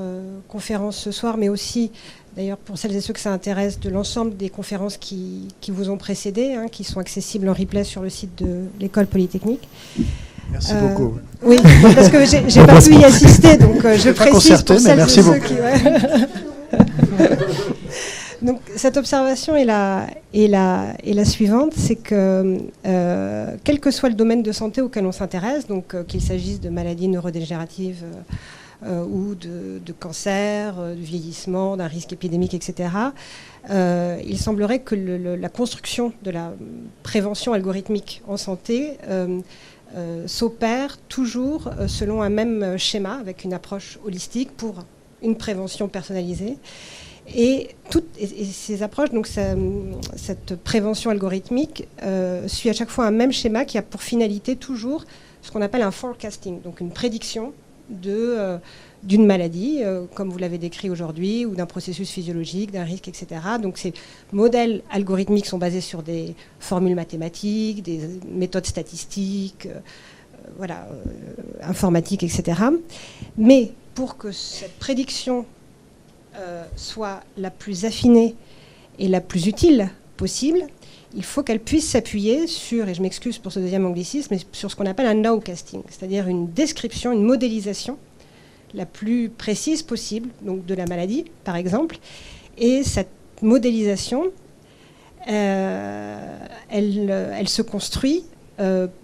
conférence ce soir, mais aussi, d'ailleurs, pour celles et ceux que ça intéresse, de l'ensemble des conférences qui vous ont précédé, qui sont accessibles en replay sur le site de l'École Polytechnique. Merci beaucoup. Oui, parce que j'ai pas pu y assister, donc je précise pour celles et ceux qui... Donc cette observation est la suivante, c'est que quel que soit le domaine de santé auquel on s'intéresse, donc qu'il s'agisse de maladies neurodégénératives ou de cancer, de vieillissement, d'un risque épidémique, etc., il semblerait que la construction de la prévention algorithmique en santé s'opère toujours selon un même schéma, avec une approche holistique pour une prévention personnalisée. Et ces approches, donc cette prévention algorithmique, suit à chaque fois un même schéma qui a pour finalité toujours ce qu'on appelle un forecasting, donc une prédiction d'une maladie, comme vous l'avez décrit aujourd'hui, ou d'un processus physiologique, d'un risque, etc. Donc ces modèles algorithmiques sont basés sur des formules mathématiques, des méthodes statistiques, informatiques, etc. Mais pour que cette prédiction soit la plus affinée et la plus utile possible, il faut qu'elle puisse s'appuyer sur, et je m'excuse pour ce deuxième anglicisme, mais sur ce qu'on appelle un nowcasting, c'est-à-dire une description, une modélisation la plus précise possible, donc de la maladie, par exemple. Et cette modélisation, elle se construit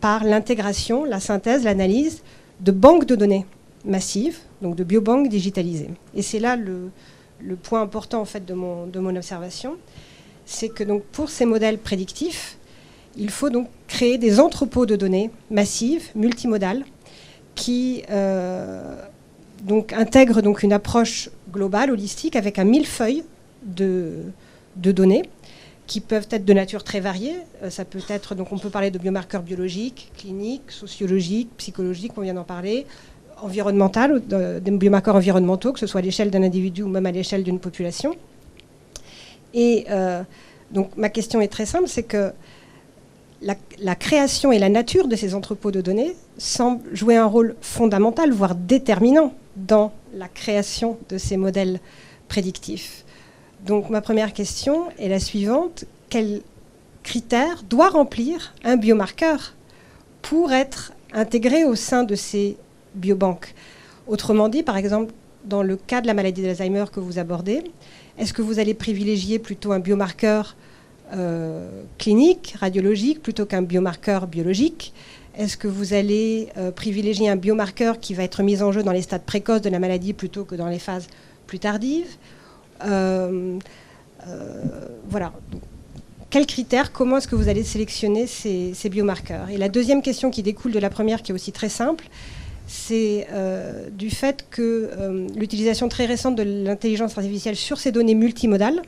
par l'intégration, la synthèse, l'analyse de banques de données massives, donc de biobanques digitalisées. Et c'est là le point important en fait, de mon observation, c'est que donc, pour ces modèles prédictifs, il faut donc créer des entrepôts de données massives, multimodales, qui donc, intègrent donc, une approche globale, holistique, avec un millefeuille de données qui peuvent être de nature très variée. Ça peut être, donc on peut parler de biomarqueurs biologiques, cliniques, sociologiques, psychologiques, on vient d'en parler, environnementales, des biomarqueurs environnementaux, que ce soit à l'échelle d'un individu ou même à l'échelle d'une population. Et donc ma question est très simple, c'est que la création et la nature de ces entrepôts de données semblent jouer un rôle fondamental, voire déterminant, dans la création de ces modèles prédictifs. Donc ma première question est la suivante. Quels critères doit remplir un biomarqueur pour être intégré au sein de ces biobanques? Autrement dit, par exemple, dans le cas de la maladie d'Alzheimer que vous abordez, est-ce que vous allez privilégier plutôt un biomarqueur clinique, radiologique, plutôt qu'un biomarqueur biologique? Est-ce que vous allez privilégier un biomarqueur qui va être mis en jeu dans les stades précoces de la maladie plutôt que dans les phases plus tardives? Voilà. Quels critères, comment est-ce que vous allez sélectionner ces biomarqueurs? Et la deuxième question qui découle de la première, qui est aussi très simple, c'est du fait que l'utilisation très récente de l'intelligence artificielle sur ces données multimodales,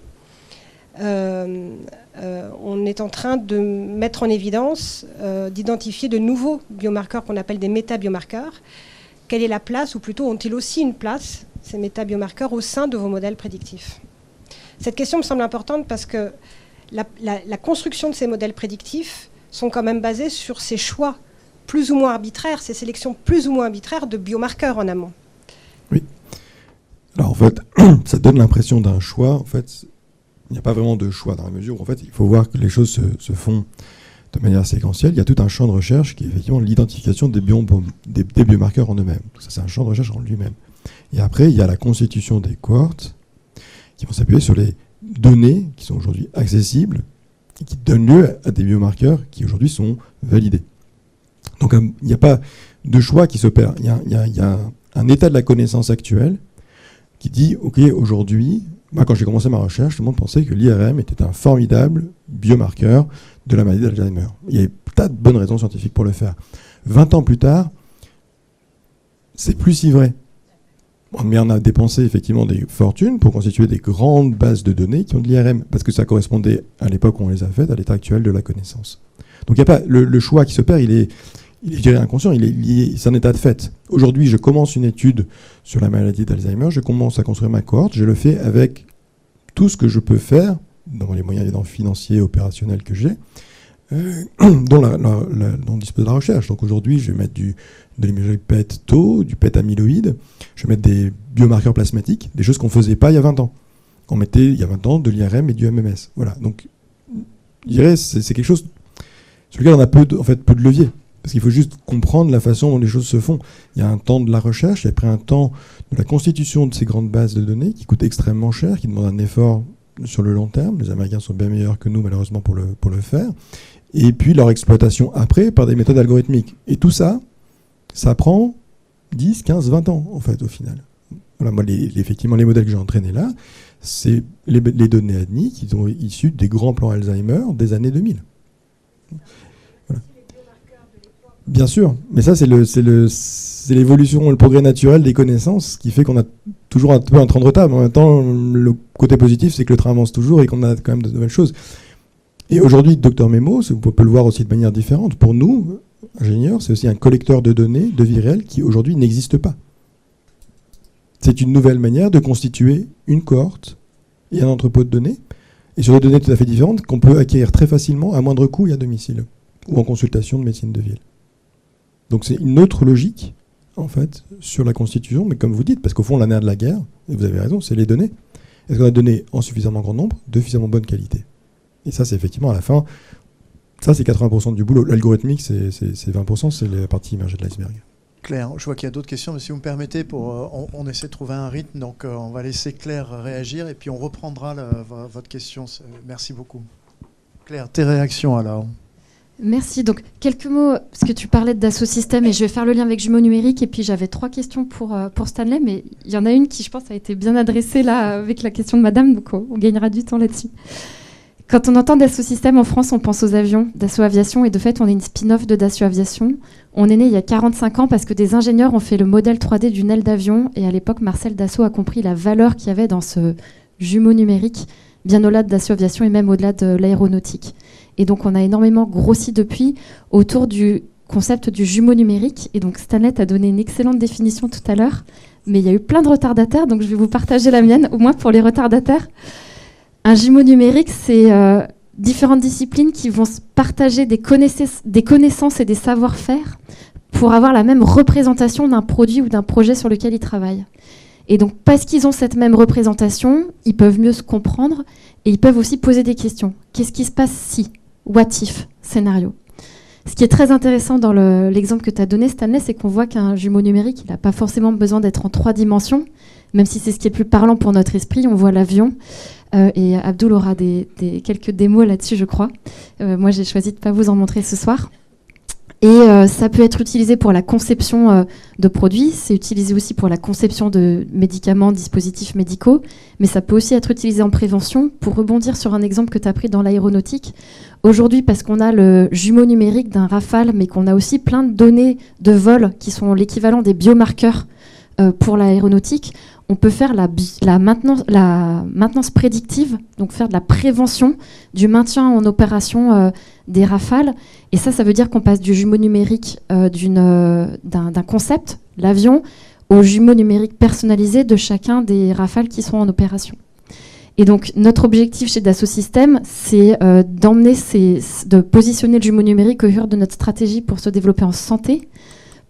on est en train de mettre en évidence, d'identifier de nouveaux biomarqueurs qu'on appelle des métabiomarqueurs. Quelle est la place, ou plutôt ont-ils aussi une place, ces métabiomarqueurs, au sein de vos modèles prédictifs? Cette question me semble importante parce que la construction de ces modèles prédictifs sont quand même basés sur ces choix plus ou moins arbitraires, ces sélections plus ou moins arbitraires de biomarqueurs en amont. Oui. Alors en fait, ça donne l'impression d'un choix. En fait, il n'y a pas vraiment de choix dans la mesure où en fait, il faut voir que les choses se font de manière séquentielle. Il y a tout un champ de recherche qui est effectivement l'identification des biomarqueurs en eux-mêmes. Ça, c'est un champ de recherche en lui-même. Et après, il y a la constitution des cohortes qui vont s'appuyer sur les données qui sont aujourd'hui accessibles et qui donnent lieu à des biomarqueurs qui aujourd'hui sont validés. Donc il n'y a pas de choix qui s'opère. Il y a un état de la connaissance actuelle qui dit, OK, aujourd'hui, moi, quand j'ai commencé ma recherche, tout le monde pensait que l'IRM était un formidable biomarqueur de la maladie d'Alzheimer. Il y avait tas de bonnes raisons scientifiques pour le faire. 20 ans plus tard, c'est plus si vrai. Mais on a dépensé effectivement des fortunes pour constituer des grandes bases de données qui ont de l'IRM, parce que ça correspondait à l'époque où on les a faites, à l'état actuel de la connaissance. Donc il n'y a pas le choix qui s'opère, il est je dirais inconscient, c'est un état de fait. Aujourd'hui, je commence une étude sur la maladie d'Alzheimer, je commence à construire ma cohorte, je le fais avec tout ce que je peux faire, dans les moyens financiers, opérationnels que j'ai, dont dispose la recherche. Donc aujourd'hui, je vais mettre de l'imagerie PET tau, du PET amyloïde, je vais mettre des biomarqueurs plasmatiques, des choses qu'on ne faisait pas il y a 20 ans. On mettait il y a 20 ans de l'IRM et du MMS. Voilà. Donc, je dirais c'est quelque chose sur lequel on a peu de levier. Parce qu'il faut juste comprendre la façon dont les choses se font. Il y a un temps de la recherche, il y a après un temps de la constitution de ces grandes bases de données qui coûtent extrêmement cher, qui demandent un effort sur le long terme. Les Américains sont bien meilleurs que nous, malheureusement, pour le faire. Et puis leur exploitation après par des méthodes algorithmiques. Et tout ça, ça prend 10, 15, 20 ans, en fait, au final. Voilà, moi, effectivement, les modèles que j'ai entraînés là, c'est les données ADNI qui sont issues des grands plans Alzheimer des années 2000. Voilà. Bien sûr, mais ça, c'est l'évolution, le progrès naturel des connaissances qui fait qu'on a toujours un peu un train de retard. Mais en même temps, le côté positif, c'est que le train avance toujours et qu'on a quand même de nouvelles choses. Et aujourd'hui, Dr Memo, on peut le voir aussi de manière différente. Pour nous, ingénieurs, c'est aussi un collecteur de données, de vie réelle, qui aujourd'hui n'existe pas. C'est une nouvelle manière de constituer une cohorte et un entrepôt de données, et sur des données tout à fait différentes qu'on peut acquérir très facilement à moindre coût et à domicile, ou en consultation de médecine de ville. Donc c'est une autre logique, en fait, sur la constitution, mais comme vous dites, parce qu'au fond, la nerf de la guerre, et vous avez raison, c'est les données. Est-ce qu'on a des données en suffisamment grand nombre, de suffisamment bonne qualité? Et ça, c'est effectivement à la fin, ça c'est 80% du boulot. L'algorithmique, c'est 20%, c'est la partie immergée de l'iceberg. Claire, je vois qu'il y a d'autres questions, mais si vous me permettez, on essaie de trouver un rythme, donc on va laisser Claire réagir et puis on reprendra votre question. Merci beaucoup. Claire, tes réactions alors? Merci. Donc, quelques mots, parce que tu parlais de Dassault Systèmes, et je vais faire le lien avec Jumeaux Numériques, et puis j'avais 3 questions pour Stanley, mais il y en a une qui, je pense, a été bien adressée là, avec la question de madame, donc on gagnera du temps là-dessus. Quand on entend Dassault Systèmes en France, on pense aux avions, Dassault Aviation, et de fait, on est une spin-off de Dassault Aviation. On est né il y a 45 ans parce que des ingénieurs ont fait le modèle 3D d'une aile d'avion, et à l'époque, Marcel Dassault a compris la valeur qu'il y avait dans ce jumeau numérique, bien au-delà de Dassault Aviation et même au-delà de l'aéronautique. Et donc, on a énormément grossi depuis autour du concept du jumeau numérique. Et donc, Stanley a donné une excellente définition tout à l'heure, mais il y a eu plein de retardataires, donc je vais vous partager la mienne, au moins pour les retardataires. Un jumeau numérique, c'est différentes disciplines qui vont se partager des connaissances et des savoir-faire pour avoir la même représentation d'un produit ou d'un projet sur lequel ils travaillent. Et donc, parce qu'ils ont cette même représentation, ils peuvent mieux se comprendre et ils peuvent aussi poser des questions. Qu'est-ce qui se passe si ? What if ? Scénario. Ce qui est très intéressant dans l'exemple que tu as donné, Stanley, c'est qu'on voit qu'un jumeau numérique, il n'a pas forcément besoin d'être en 3 dimensions, même si c'est ce qui est plus parlant pour notre esprit. On voit l'avion. Et Abdoul aura quelques démos là-dessus, je crois. Moi, j'ai choisi de ne pas vous en montrer ce soir. Et ça peut être utilisé pour la conception de produits, c'est utilisé aussi pour la conception de médicaments, dispositifs médicaux, mais ça peut aussi être utilisé en prévention. Pour rebondir sur un exemple que tu as pris dans l'aéronautique, aujourd'hui, parce qu'on a le jumeau numérique d'un Rafale, mais qu'on a aussi plein de données de vol qui sont l'équivalent des biomarqueurs pour l'aéronautique, on peut faire la maintenance prédictive, donc faire de la prévention du maintien en opération des Rafales. Et ça veut dire qu'on passe du jumeau numérique d'un concept, l'avion, au jumeau numérique personnalisé de chacun des Rafales qui sont en opération. Et donc, notre objectif chez Dassault Systèmes, c'est de positionner le jumeau numérique au cœur de notre stratégie pour se développer en santé.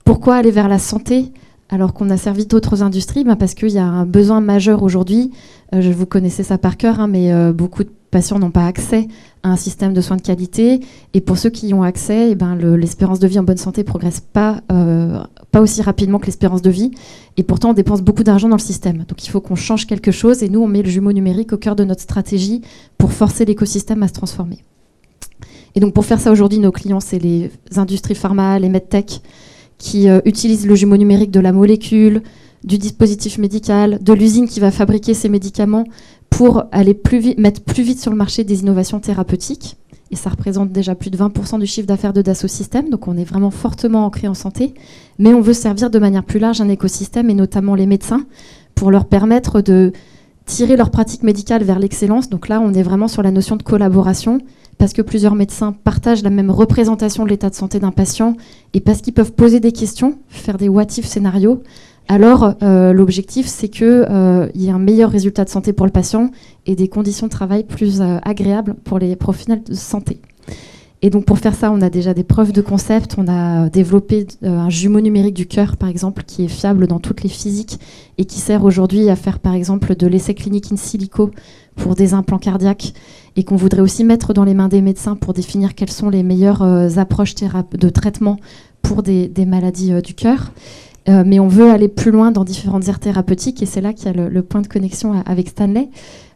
Pourquoi aller vers la santé alors qu'on a servi d'autres industries? Parce qu'il y a un besoin majeur aujourd'hui. Vous connaissez ça par cœur, mais beaucoup de patients n'ont pas accès à un système de soins de qualité. Et pour ceux qui y ont accès, l'espérance de vie en bonne santé ne progresse pas aussi rapidement que l'espérance de vie. Et pourtant, on dépense beaucoup d'argent dans le système. Donc il faut qu'on change quelque chose. Et nous, on met le jumeau numérique au cœur de notre stratégie pour forcer l'écosystème à se transformer. Et donc pour faire ça aujourd'hui, nos clients, c'est les industries pharma, les medtech, qui utilisent le jumeau numérique de la molécule, du dispositif médical, de l'usine qui va fabriquer ces médicaments pour aller mettre plus vite sur le marché des innovations thérapeutiques. Et ça représente déjà plus de 20% du chiffre d'affaires de Dassault Systèmes, donc on est vraiment fortement ancré en santé. Mais on veut servir de manière plus large un écosystème, et notamment les médecins, pour leur permettre de tirer leur pratique médicale vers l'excellence. Donc là, on est vraiment sur la notion de collaboration, parce que plusieurs médecins partagent la même représentation de l'état de santé d'un patient, et parce qu'ils peuvent poser des questions, faire des what-if scénarios. Alors, l'objectif, c'est qu'il y ait un meilleur résultat de santé pour le patient et des conditions de travail plus agréables pour les professionnels de santé. Et donc, pour faire ça, on a déjà des preuves de concept. On a développé un jumeau numérique du cœur, par exemple, qui est fiable dans toutes les physiques et qui sert aujourd'hui à faire, par exemple, de l'essai clinique in silico pour des implants cardiaques, et qu'on voudrait aussi mettre dans les mains des médecins pour définir quelles sont les meilleures approches de traitement pour des maladies du cœur. Mais on veut aller plus loin dans différentes aires thérapeutiques, et c'est là qu'il y a le point de connexion avec Stanley.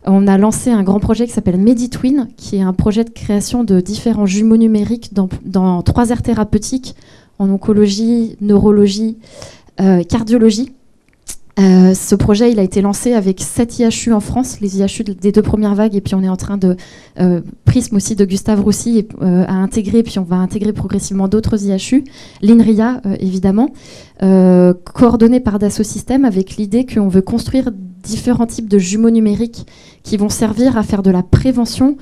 On a lancé un grand projet qui s'appelle MediTwin, qui est un projet de création de différents jumeaux numériques dans 3 aires thérapeutiques, en oncologie, neurologie, cardiologie. Ce projet, il a été lancé avec 7 IHU en France, les IHU des 2 premières vagues, et puis on est en train de Prisme aussi de Gustave Roussy à intégrer, puis on va intégrer progressivement d'autres IHU, l'INRIA évidemment, coordonné par Dassault Systèmes, avec l'idée qu'on veut construire différents types de jumeaux numériques qui vont servir à faire de la prévention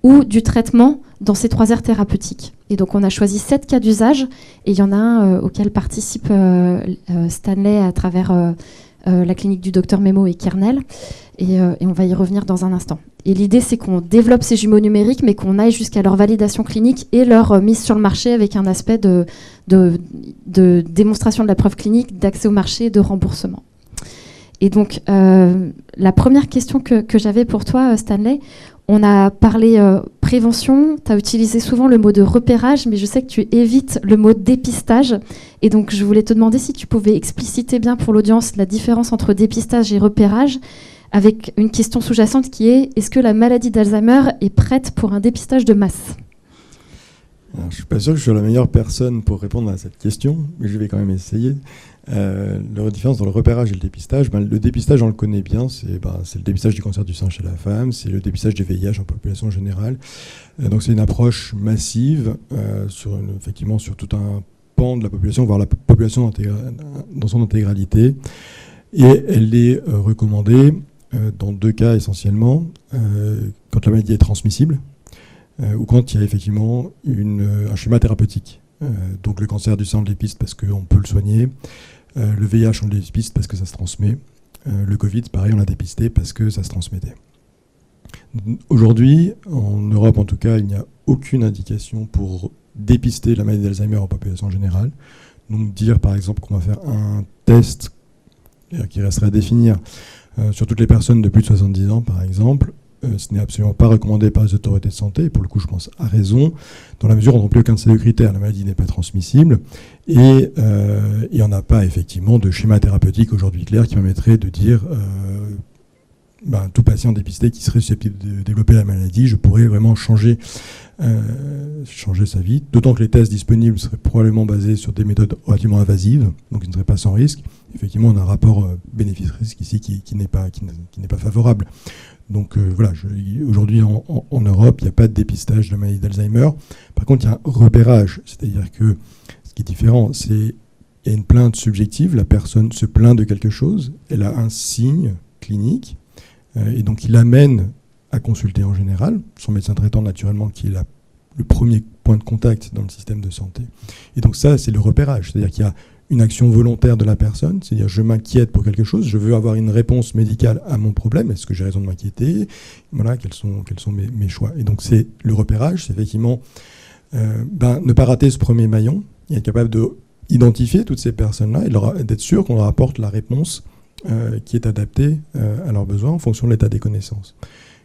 ou du traitement dans ces 3 aires thérapeutiques. Et donc on a choisi 7 cas d'usage, et il y en a un auquel participe Stanley à travers la clinique du docteur Memo et Kernel, et on va y revenir dans un instant. Et l'idée, c'est qu'on développe ces jumeaux numériques, mais qu'on aille jusqu'à leur validation clinique et leur mise sur le marché avec un aspect de démonstration de la preuve clinique, d'accès au marché et de remboursement. Et donc, la première question que j'avais pour toi, Stanley, on a parlé prévention, tu as utilisé souvent le mot de repérage, mais je sais que tu évites le mot dépistage. Et donc, je voulais te demander si tu pouvais expliciter bien pour l'audience la différence entre dépistage et repérage, avec une question sous-jacente qui est: est-ce que la maladie d'Alzheimer est prête pour un dépistage de masse ? Alors, je ne suis pas sûr que je sois la meilleure personne pour répondre à cette question, mais je vais quand même essayer. La différence dans le repérage et le dépistage, le dépistage, on le connaît bien, c'est le dépistage du cancer du sein chez la femme, c'est le dépistage du VIH en population générale. Donc c'est une approche massive effectivement sur tout un pan de la population, voire la population dans son intégralité. Et elle est recommandée dans 2 cas essentiellement, quand la maladie est transmissible, ou quand il y a effectivement un schéma thérapeutique. Donc le cancer du sein, on le dépiste parce qu'on peut le soigner. Le VIH, on le dépiste parce que ça se transmet. Le Covid, pareil, on l'a dépisté parce que ça se transmettait. Aujourd'hui, en Europe en tout cas, il n'y a aucune indication pour dépister la maladie d'Alzheimer en population générale. Donc dire par exemple qu'on va faire un test qui resterait à définir sur toutes les personnes de plus de 70 ans par exemple, ce n'est absolument pas recommandé par les autorités de santé, et pour le coup je pense à raison, dans la mesure où on ne remplit aucun de ces 2 critères. La maladie n'est pas transmissible, et il n'y en a pas effectivement de schéma thérapeutique aujourd'hui clair qui permettrait de dire tout patient dépisté qui serait susceptible de développer la maladie, je pourrais vraiment changer sa vie, d'autant que les tests disponibles seraient probablement basés sur des méthodes relativement invasives, donc ils ne seraient pas sans risque. Effectivement, on a un rapport bénéfice-risque ici qui n'est pas favorable. Donc voilà, aujourd'hui en Europe, il n'y a pas de dépistage de la maladie d'Alzheimer. Par contre, il y a un repérage, c'est-à-dire que ce qui est différent, c'est qu'il y a une plainte subjective, la personne se plaint de quelque chose, elle a un signe clinique, et donc il amène à consulter en général son médecin traitant naturellement, qui est le premier point de contact dans le système de santé. Et donc ça, c'est le repérage, c'est-à-dire qu'il y a une action volontaire de la personne, c'est-à-dire je m'inquiète pour quelque chose, je veux avoir une réponse médicale à mon problème, est-ce que j'ai raison de m'inquiéter, voilà, quels sont mes choix. Et donc c'est le repérage, c'est effectivement ne pas rater ce premier maillon, et être capable d'identifier toutes ces personnes-là et d'être sûr qu'on leur apporte la réponse qui est adaptée à leurs besoins en fonction de l'état des connaissances.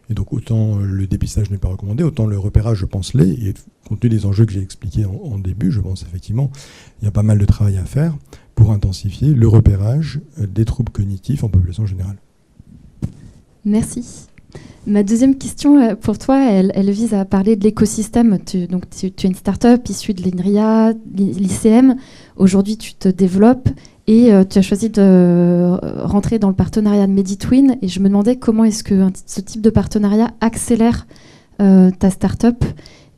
Et donc autant le dépistage n'est pas recommandé, autant le repérage, je pense, l'est. Et compte tenu des enjeux que j'ai expliqués en début, je pense effectivement il y a pas mal de travail à faire pour intensifier le repérage des troubles cognitifs en population générale. Merci. Ma deuxième question pour toi, elle vise à parler de l'écosystème. Tu es une start-up issue de l'INRIA, l'ICM. Aujourd'hui, tu te développes et tu as choisi de rentrer dans le partenariat de Meditwin. Et je me demandais comment est-ce que ce type de partenariat accélère ta start-up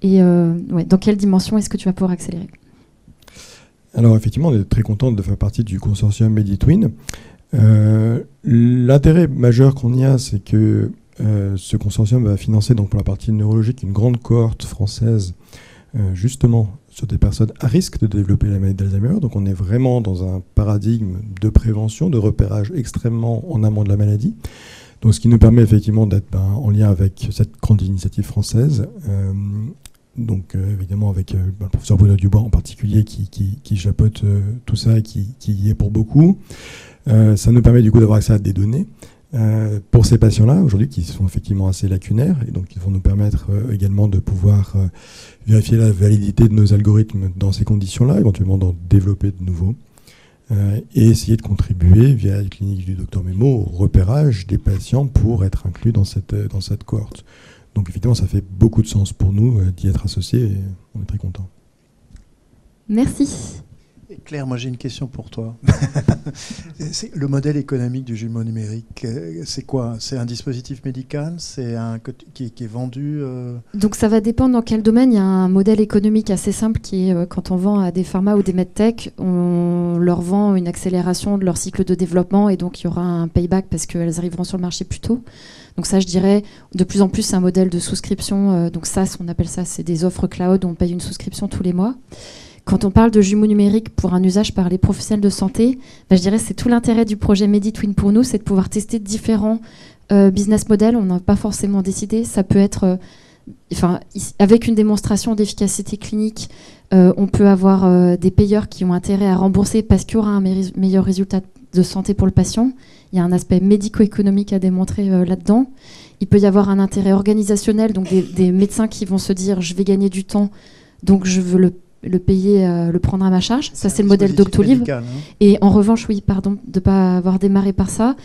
et dans quelle dimension est-ce que tu vas pouvoir accélérer ? Alors effectivement, on est très content de faire partie du consortium Meditwin. L'intérêt majeur qu'on y a, c'est que ce consortium va financer donc pour la partie neurologique une grande cohorte française justement sur des personnes à risque de développer la maladie d'Alzheimer. Donc on est vraiment dans un paradigme de prévention, de repérage extrêmement en amont de la maladie. Donc ce qui nous permet effectivement d'être en lien avec cette grande initiative française. Donc évidemment avec le professeur Bruno Dubois en particulier qui chapeaute tout ça et qui y est pour beaucoup. Ça nous permet du coup d'avoir accès à des données pour ces patients-là aujourd'hui qui sont effectivement assez lacunaires et donc ils vont nous permettre également de pouvoir vérifier la validité de nos algorithmes dans ces conditions-là, éventuellement d'en développer de nouveaux et essayer de contribuer via les cliniques du Dr Memo au repérage des patients pour être inclus dans cette cohorte. Donc effectivement ça fait beaucoup de sens pour nous d'y être associés et on est très contents. Merci. Et Claire, moi j'ai une question pour toi. Le modèle économique du jumeau numérique, c'est quoi ? C'est un dispositif médical ? C'est qui est vendu Donc ça va dépendre dans quel domaine. Il y a un modèle économique assez simple qui est quand on vend à des pharma ou des medtech, on leur vend une accélération de leur cycle de développement et donc il y aura un payback parce qu'elles arriveront sur le marché plus tôt. Donc ça, je dirais, de plus en plus, c'est un modèle de souscription. Donc SaaS, on appelle ça, c'est des offres cloud où on paye une souscription tous les mois. Quand on parle de jumeaux numériques pour un usage par les professionnels de santé, je dirais que c'est tout l'intérêt du projet Meditwin pour nous, c'est de pouvoir tester différents business models. On n'a pas forcément décidé. Ça peut être, avec une démonstration d'efficacité clinique, on peut avoir des payeurs qui ont intérêt à rembourser parce qu'il y aura un meilleur résultat de santé pour le patient. Il y a un aspect médico-économique à démontrer là-dedans. Il peut y avoir un intérêt organisationnel, donc des médecins qui vont se dire « je vais gagner du temps, donc je veux le payer, le prendre à ma charge ». Ça, c'est le modèle Doctolib. Et en revanche, oui, pardon de ne pas avoir démarré par ça.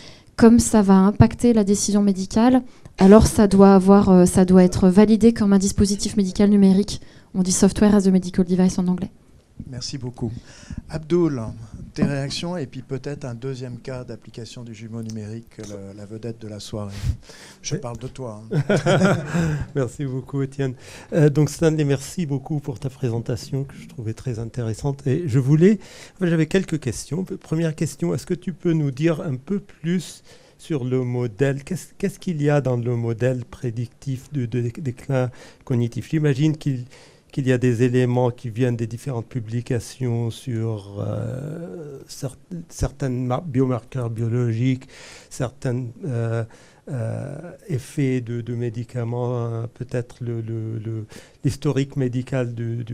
comme ça va impacter la décision médicale, alors ça doit être validé comme un dispositif médical numérique. On dit Software as a Medical Device en anglais. Merci beaucoup. Abdoul, tes réactions et puis peut-être un deuxième cas d'application du jumeau numérique, la vedette de la soirée. Je parle de toi. Merci beaucoup, Étienne. Donc Stanley, merci beaucoup pour ta présentation que je trouvais très intéressante. Et j'avais quelques questions. Première question, est-ce que tu peux nous dire un peu plus sur le modèle? Qu'est-ce qu'il y a dans le modèle prédictif de déclin cognitif? J'imagine qu'il y a des éléments qui viennent des différentes publications sur certains biomarqueurs biologiques, certains effets de médicaments, peut-être l'historique médical du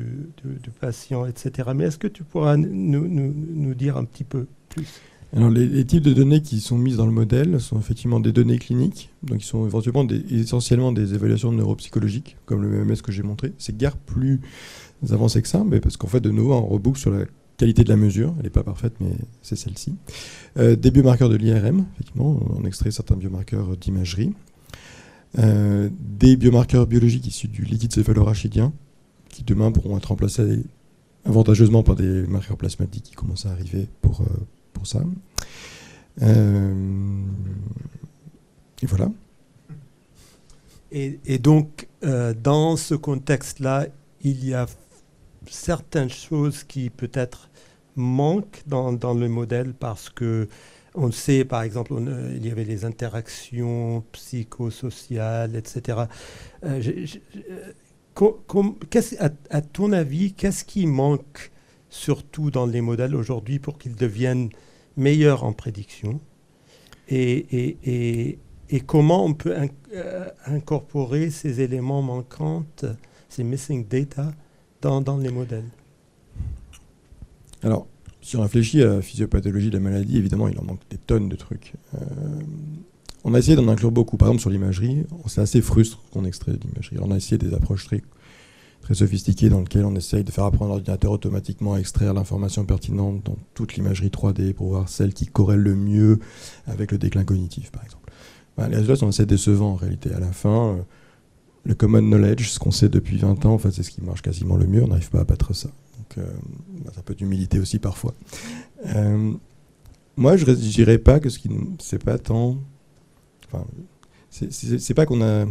patient, etc. Mais est-ce que tu pourras nous dire un petit peu plus? Alors, les types de données qui sont mises dans le modèle sont effectivement des données cliniques, donc ils sont éventuellement essentiellement des évaluations neuropsychologiques, comme le MMS que j'ai montré. C'est guère plus avancé que ça, mais parce qu'en fait, de nouveau, on reboucle sur la qualité de la mesure. Elle n'est pas parfaite, mais c'est celle-ci. Des biomarqueurs de l'IRM, effectivement, on extrait certains biomarqueurs d'imagerie. Des biomarqueurs biologiques issus du liquide céphalorachidien, qui demain pourront être remplacés avantageusement par des marqueurs plasmatiques qui commencent à arriver pour ça. Et voilà. Et donc, dans ce contexte-là, il y a certaines choses qui peut-être manquent dans le modèle parce que on sait, par exemple, il y avait les interactions psychosociales, etc. À ton avis, qu'est-ce qui manque surtout dans les modèles aujourd'hui pour qu'ils deviennent meilleurs en prédiction et comment on peut incorporer ces éléments manquants, ces missing data, dans les modèles? Alors, si on réfléchit à la physiopathologie de la maladie, évidemment, il en manque des tonnes de trucs. On a essayé d'en inclure beaucoup. Par exemple, sur l'imagerie, c'est assez frustre qu'on extrait de l'imagerie. On a essayé des approches très sophistiquées dans lesquelles on essaye de faire apprendre l'ordinateur automatiquement à extraire l'information pertinente dans toute l'imagerie 3D pour voir celle qui corrèle le mieux avec le déclin cognitif, par exemple. Les résultats sont assez décevants en réalité. À la fin, le common knowledge, ce qu'on sait depuis 20 ans, en fait, c'est ce qui marche quasiment le mieux. On n'arrive pas à battre ça. Donc, ça peut être d'humilité aussi parfois. Moi, je ne dirais pas que c'est pas tant... Enfin, c'est pas qu'on a...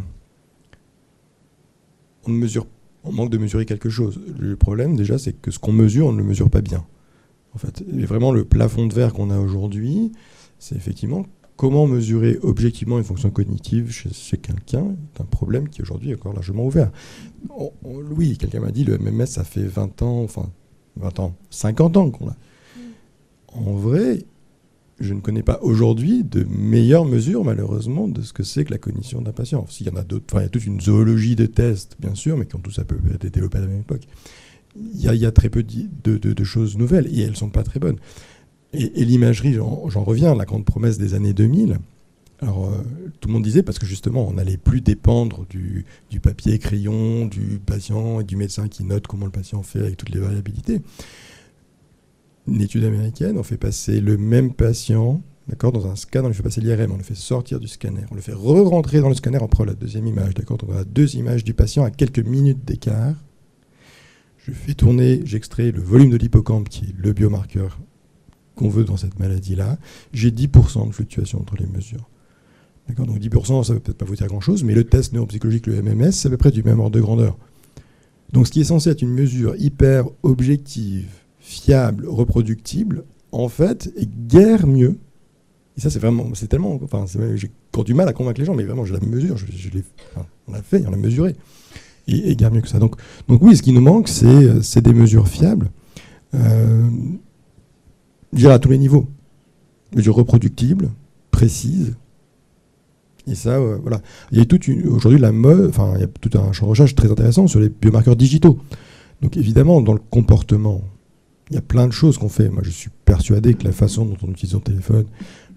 On manque de mesurer quelque chose. Le problème, déjà, c'est que ce qu'on mesure, on ne le mesure pas bien. En fait, et vraiment, le plafond de verre qu'on a aujourd'hui, c'est effectivement comment mesurer objectivement une fonction cognitive chez quelqu'un. C'est un problème qui, aujourd'hui, est encore largement ouvert. Oui, quelqu'un m'a dit, le MMS, ça fait 20 ans, 50 ans qu'on l'a. En vrai, je ne connais pas aujourd'hui de meilleures mesures, malheureusement, de ce que c'est que la cognition d'un patient. S'il y en a d'autres, il y a toute une zoologie de tests, bien sûr, mais qui ont tous à peu près été développés à la même époque. Il y a très peu de choses nouvelles, et elles ne sont pas très bonnes. Et l'imagerie, j'en reviens, la grande promesse des années 2000. Alors, tout le monde disait, parce que justement, on n'allait plus dépendre du papier crayon, du patient et du médecin qui note comment le patient fait avec toutes les variabilités. Une étude américaine, on fait passer le même patient, d'accord, dans un scanner, on lui fait passer l'IRM, on le fait sortir du scanner, on le fait re-rentrer dans le scanner, on prend la deuxième image, d'accord, on a 2 images du patient à quelques minutes d'écart. Je fais tourner, j'extrais le volume de l'hippocampe, qui est le biomarqueur qu'on veut dans cette maladie-là. J'ai 10% de fluctuation entre les mesures. D'accord, donc 10%, ça ne veut peut-être pas vous dire grand-chose, mais le test neuropsychologique, le MMS, c'est à peu près du même ordre de grandeur. Donc ce qui est censé être une mesure hyper objective, fiable, reproductible, en fait, est guère mieux. Et ça, c'est tellement... j'ai encore du mal à convaincre les gens, mais vraiment, je la mesure, on l'a fait, on l'a mesuré. Et guère mieux que ça. Donc oui, ce qui nous manque, c'est des mesures fiables, je dirais à tous les niveaux. Mesures reproductibles, précises. Et ça, voilà. Il y a aujourd'hui la mode, il y a tout un champ de recherche très intéressant sur les biomarqueurs digitaux. Donc évidemment, dans le comportement, il y a plein de choses qu'on fait. Moi, je suis persuadé que la façon dont on utilise son téléphone,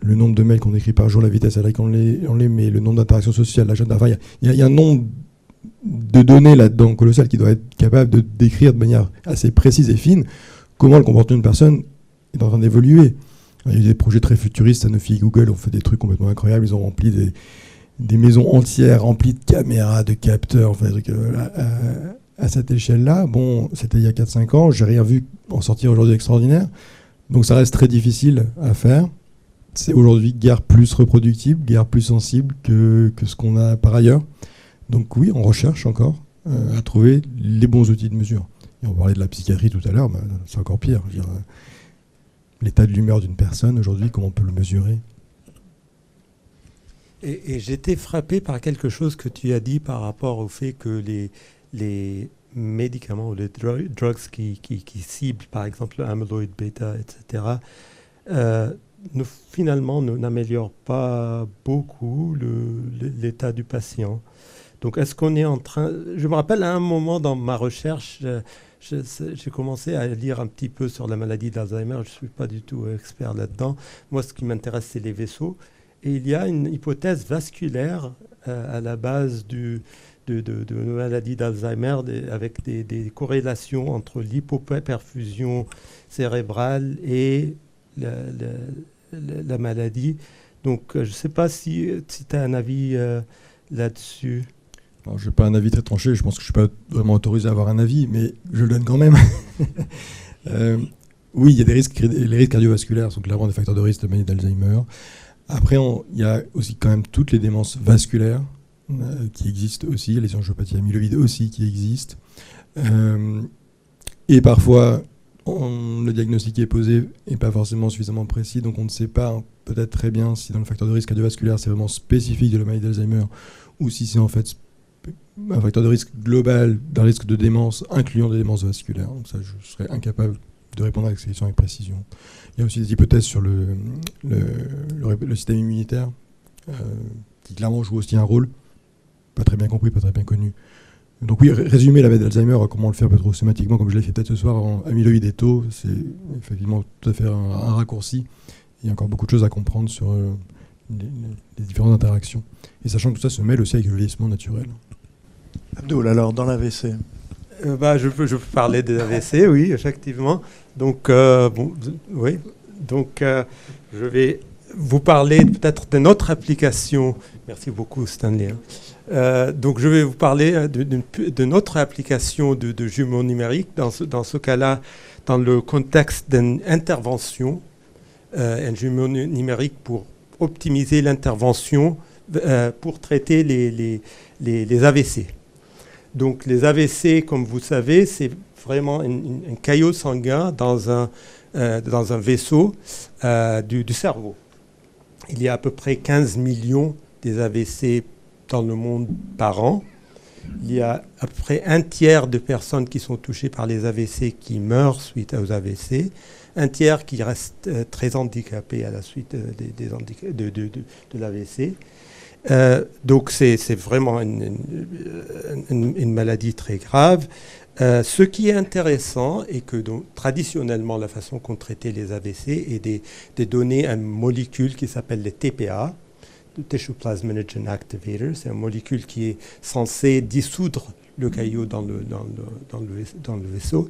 le nombre de mails qu'on écrit par jour, la vitesse à laquelle on les met, le nombre d'interactions sociales, l'agenda, il y a un nombre de données là-dedans colossal qui doit être capable de décrire de manière assez précise et fine comment le comportement d'une personne est en train d'évoluer. Il y a eu des projets très futuristes. Sanofi et Google ont fait des trucs complètement incroyables. Ils ont rempli des maisons entières remplies de caméras, de capteurs, enfin, des trucs à cette échelle-là. Bon, c'était il y a 4-5 ans. J'ai rien vu en sortir aujourd'hui extraordinaire. Donc ça reste très difficile à faire. C'est aujourd'hui guère plus reproductible, guère plus sensible que ce qu'on a par ailleurs. Donc oui, on recherche encore à trouver les bons outils de mesure. Et on parlait de la psychiatrie tout à l'heure, bah, c'est encore pire. Je veux dire, l'état de l'humeur d'une personne aujourd'hui, comment on peut le mesurer? Et j'étais frappé par quelque chose que tu as dit par rapport au fait que les médicaments ou les drugs qui ciblent par exemple l'amyloïd bêta, etc., finalement n'améliorent pas beaucoup l'état du patient. Donc est-ce qu'on est en train... Je me rappelle à un moment dans ma recherche, j'ai commencé à lire un petit peu sur la maladie d'Alzheimer. Je ne suis pas du tout expert là-dedans. Moi, ce qui m'intéresse, c'est les vaisseaux. Et il y a une hypothèse vasculaire à la base de la maladie d'Alzheimer avec des corrélations entre l'hypoperfusion cérébrale et la maladie. Donc, je ne sais pas si tu as un avis là-dessus. Je n'ai pas un avis très tranché, je pense que je ne suis pas vraiment autorisé à avoir un avis, mais je le donne quand même. Oui, il y a des risques, les risques cardiovasculaires sont clairement des facteurs de risque de maladie d'Alzheimer. Après, il y a aussi quand même toutes les démences vasculaires qui existent aussi, les angiopathies amyloïdes aussi qui existent. Et parfois, le diagnostic qui est posé n'est pas forcément suffisamment précis, donc on ne sait pas peut-être très bien si dans le facteur de risque cardiovasculaire, c'est vraiment spécifique de la maladie d'Alzheimer ou si c'est en fait un facteur de risque global d'un risque de démence incluant des démences vasculaires. Donc ça, je serais incapable de répondre à cette question avec précision. Il y a aussi des hypothèses sur le système immunitaire qui clairement joue aussi un rôle, pas très bien compris, pas très bien connu. Donc oui, résumer la maladie d'Alzheimer, comment le faire un peu trop schématiquement, comme je l'ai fait peut-être ce soir en amyloïde et taux, c'est effectivement tout à fait un raccourci. Il y a encore beaucoup de choses à comprendre sur les différentes interactions. Et sachant que tout ça se mêle aussi avec le vieillissement naturel. Abdoul, alors dans l'AVC je peux parler des AVC, oui, effectivement. Donc, oui. Donc, je vais vous parler peut-être d'une autre application. Merci beaucoup, Stanley. Donc, je vais vous parler d'une autre application de jumeaux numériques. Dans ce cas-là, dans le contexte d'une intervention, un jumeau numérique pour optimiser l'intervention pour traiter les AVC. Donc les AVC, comme vous savez, c'est vraiment un caillot sanguin dans un vaisseau du cerveau. Il y a à peu près 15 millions des AVC dans le monde par an. Il y a à peu près un tiers de personnes qui sont touchées par les AVC qui meurent suite aux AVC, un tiers qui restent très handicapés à la suite de l'AVC. Donc c'est vraiment une maladie très grave. Ce qui est intéressant est que traditionnellement, la façon qu'on traitait les AVC est de donner une molécule qui s'appelle le TPA, le Tissue Plasminogen Activator. C'est une molécule qui est censée dissoudre le caillot dans le vaisseau,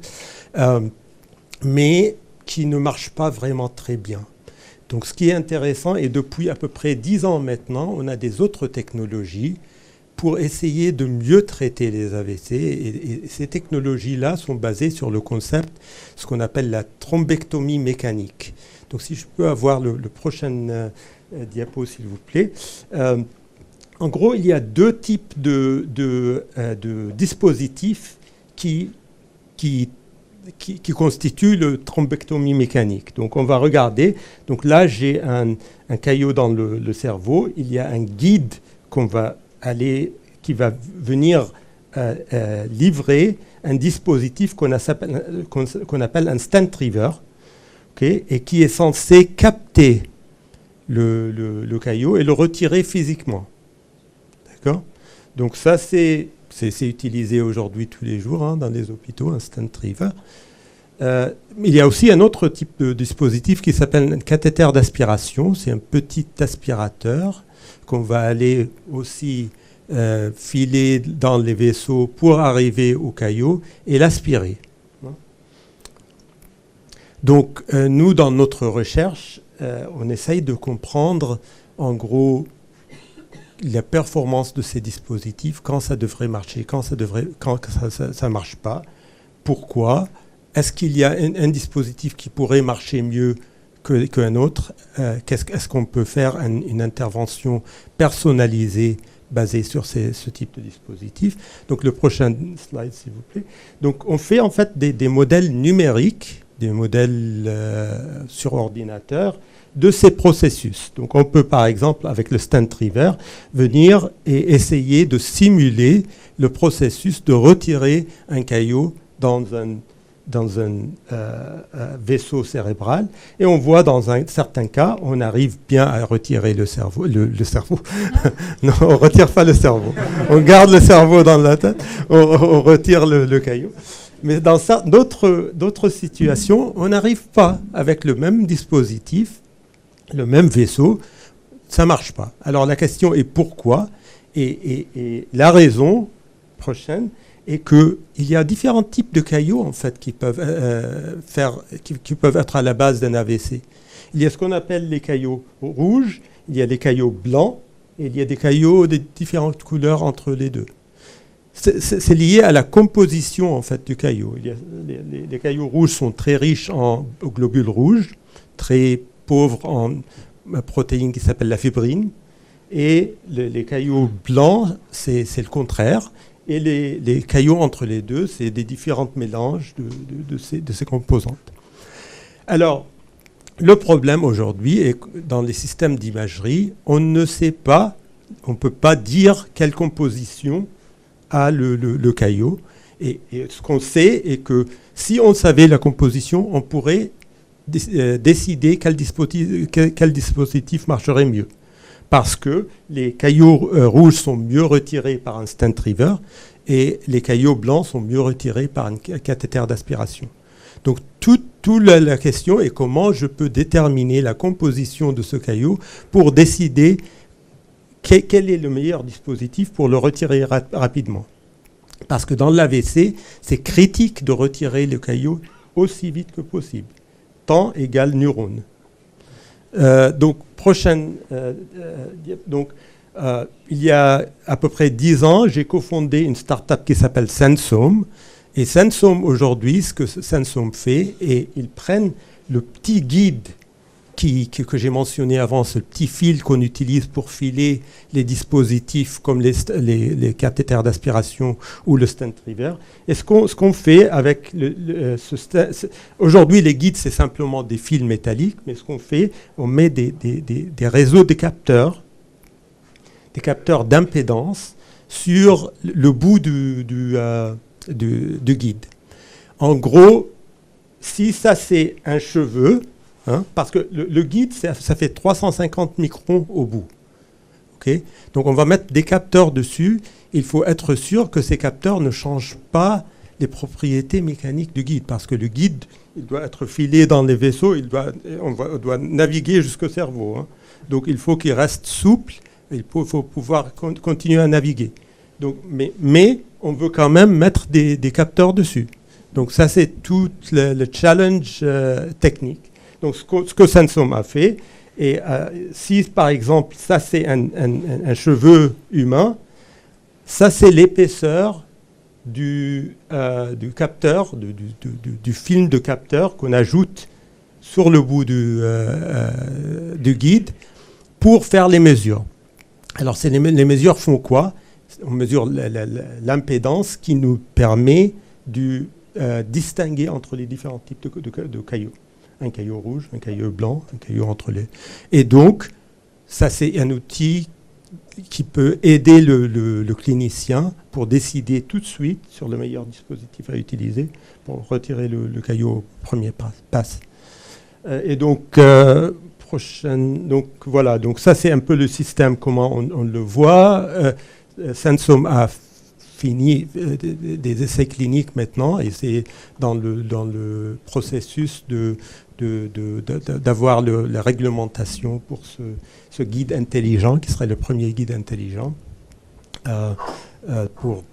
mais qui ne marche pas vraiment très bien. Donc ce qui est intéressant, et depuis à peu près 10 ans maintenant, on a des autres technologies pour essayer de mieux traiter les AVC. Et ces technologies-là sont basées sur le concept, ce qu'on appelle la thrombectomie mécanique. Donc si je peux avoir le prochain diapo, s'il vous plaît. En gros, il y a deux types de dispositifs qui constitue le thrombectomie mécanique. Donc on va regarder. Donc là, j'ai un caillot dans le cerveau. Il y a un guide qui va venir livrer un dispositif qu'on appelle un stent retriever, okay, et qui est censé capter le caillot et le retirer physiquement. D'accord ? Donc ça, c'est utilisé aujourd'hui tous les jours dans les hôpitaux, un stent retriever. Il y a aussi un autre type de dispositif qui s'appelle un cathéter d'aspiration. C'est un petit aspirateur qu'on va aller aussi filer dans les vaisseaux pour arriver au caillot et l'aspirer. Donc nous, dans notre recherche, on essaye de comprendre, en gros, la performance de ces dispositifs, quand ça devrait marcher, quand ça ne marche pas, pourquoi, est-ce qu'il y a un dispositif qui pourrait marcher mieux qu'un autre, est-ce qu'on peut faire une intervention personnalisée basée sur ce type de dispositif. Donc le prochain slide, s'il vous plaît. Donc on fait en fait des modèles numériques, des modèles sur ordinateur, de ces processus. Donc on peut par exemple avec le StentRiver venir et essayer de simuler le processus de retirer un caillot dans un vaisseau cérébral, et on voit dans un certain cas, on arrive bien à retirer le cerveau. Le cerveau. Non, on ne retire pas le cerveau. On garde le cerveau dans la tête, on retire le caillot. Mais dans d'autres situations, on n'arrive pas avec le même dispositif, le même vaisseau, ça ne marche pas. Alors la question est pourquoi, et la raison prochaine est qu'il y a différents types de caillots en fait qui peuvent être à la base d'un AVC. Il y a ce qu'on appelle les caillots rouges, il y a les caillots blancs, et il y a des caillots de différentes couleurs entre les deux. C'est lié à la composition en fait du caillot. Les caillots rouges sont très riches en globules rouges, très pauvres en protéine qui s'appelle la fibrine, et les caillots blancs, c'est le contraire. Et les caillots entre les deux, c'est des différents mélanges de ces composantes. Alors, le problème aujourd'hui est que dans les systèmes d'imagerie, on ne sait pas, on ne peut pas dire quelle composition a le caillot. Et ce qu'on sait est que si on savait la composition, on pourrait décider quel dispositif marcherait mieux. Parce que les caillots rouges sont mieux retirés par un StentRiver et les caillots blancs sont mieux retirés par un cathéter d'aspiration. Donc, toute la question est comment je peux déterminer la composition de ce caillot pour décider quel est le meilleur dispositif pour le retirer rapidement. Parce que dans l'AVC, c'est critique de retirer le caillot aussi vite que possible. Temps égale neurone. Donc, il y a à peu près 10 ans, j'ai cofondé une start-up qui s'appelle Sensome. Et Sensome, aujourd'hui, ce que Sensome fait, et ils prennent le petit guide que j'ai mentionné avant, ce petit fil qu'on utilise pour filer les dispositifs comme les cathéters d'aspiration ou le StentRiver. Et ce qu'on fait avec aujourd'hui, les guides, c'est simplement des fils métalliques, mais ce qu'on fait, on met des réseaux de capteurs, des capteurs d'impédance sur le bout du guide. En gros, si ça c'est un cheveu, parce que le guide, ça fait 350 microns au bout. Okay, donc on va mettre des capteurs dessus. Il faut être sûr que ces capteurs ne changent pas les propriétés mécaniques du guide, parce que le guide, il doit être filé dans les vaisseaux, on doit naviguer jusqu'au cerveau. Donc il faut qu'il reste souple, il faut pouvoir continuer à naviguer. Donc, mais on veut quand même mettre des capteurs dessus. Donc ça, c'est tout le challenge technique. Donc ce que Sensome a fait, et si par exemple ça c'est un cheveu humain, ça c'est l'épaisseur du capteur, du film de capteur qu'on ajoute sur le bout du guide pour faire les mesures. Alors les mesures font quoi? On mesure l'impédance qui nous permet de distinguer entre les différents types de caillots. Un caillot rouge, un caillot blanc, un caillot entre les... Et donc, ça c'est un outil qui peut aider le clinicien pour décider tout de suite sur le meilleur dispositif à utiliser pour retirer le caillot au premier passe. Et donc, donc voilà, donc ça c'est un peu le système, comment on le voit. Sensome a fini des essais cliniques maintenant, et c'est dans le processus d'avoir la réglementation pour ce guide intelligent, qui serait le premier guide intelligent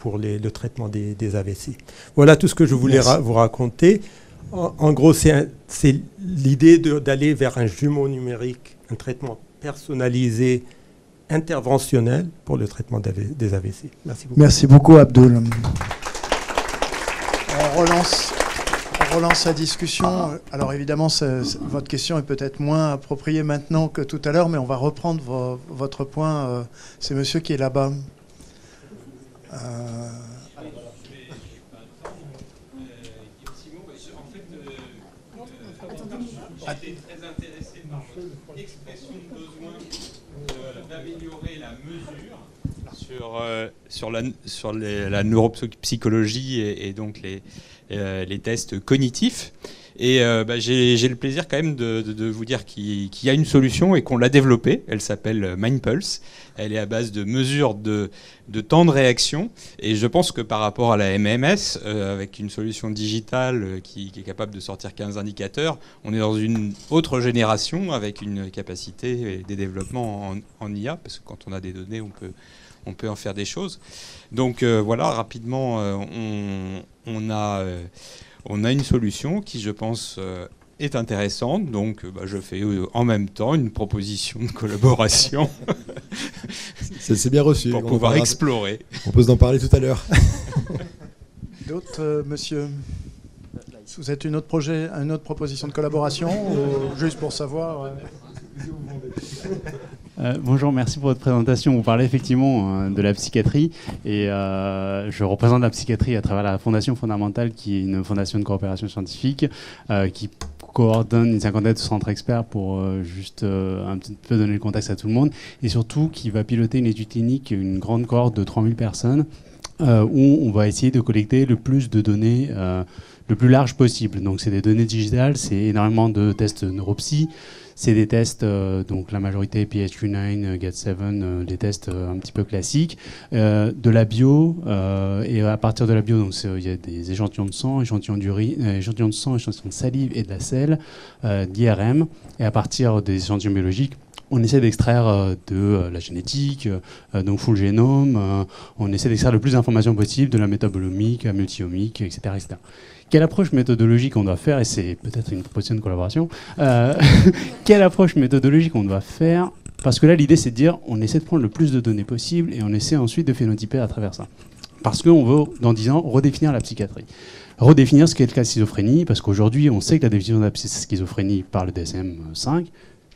pour le traitement des AVC. Voilà tout ce que je voulais vous raconter. En gros, c'est l'idée d'aller vers un jumeau numérique, un traitement personnalisé, interventionnel pour le traitement des AVC. Merci beaucoup. Merci beaucoup, Abdoul. On relance la discussion. Alors évidemment, votre question est peut-être moins appropriée maintenant que tout à l'heure, mais on va reprendre votre point. C'est monsieur qui est là-bas. J'étais très intéressé par votre expression de besoin d'améliorer la mesure sur la neuropsychologie et donc les tests cognitifs. Et j'ai le plaisir quand même de vous dire qu'il y a une solution et qu'on l'a développée. Elle s'appelle MindPulse. Elle est à base de mesures de temps de réaction. Et je pense que par rapport à la MMS, avec une solution digitale qui est capable de sortir 15 indicateurs, on est dans une autre génération avec une capacité et des développements en IA, parce que quand on a des données, on peut en faire des choses. Donc voilà, rapidement, on a une solution qui, je pense, est intéressante. Donc, je fais en même temps une proposition de collaboration. C'est bien reçu. Pour pouvoir explorer. On peut en parler tout à l'heure. D'autres, monsieur? Vous êtes une autre proposition de collaboration ou juste pour savoir Bonjour, merci pour votre présentation. Vous parlez effectivement de la psychiatrie et je représente la psychiatrie à travers la Fondation Fondamentale, qui est une fondation de coopération scientifique qui coordonne une cinquantaine de centres experts pour juste un petit peu donner le contexte à tout le monde, et surtout qui va piloter une étude clinique, une grande cohorte de 3000 personnes où on va essayer de collecter le plus de données le plus large possible. Donc c'est des données digitales, c'est énormément de tests neuropsy, c'est des tests, donc la majorité PHQ-9, GAT7, des tests un petit peu classiques, de la bio, et à partir de la bio, donc il y a des échantillons de sang, échantillons de sang, échantillons de salive et de la selle, d'IRM, et à partir des échantillons biologiques, on essaie d'extraire de la génétique, donc full génome, on essaie d'extraire le plus d'informations possible, de la métabolomique, la multiomique, etc., etc. Quelle approche méthodologique on doit faire, et c'est peut-être une proposition de collaboration, quelle approche méthodologique on doit faire, parce que là l'idée c'est de dire on essaie de prendre le plus de données possible et on essaie ensuite de phénotyper à travers ça. Parce qu'on veut, dans 10 ans, redéfinir la psychiatrie. Redéfinir ce qu'est le cas de schizophrénie, parce qu'aujourd'hui on sait que la définition de la schizophrénie par le DSM-5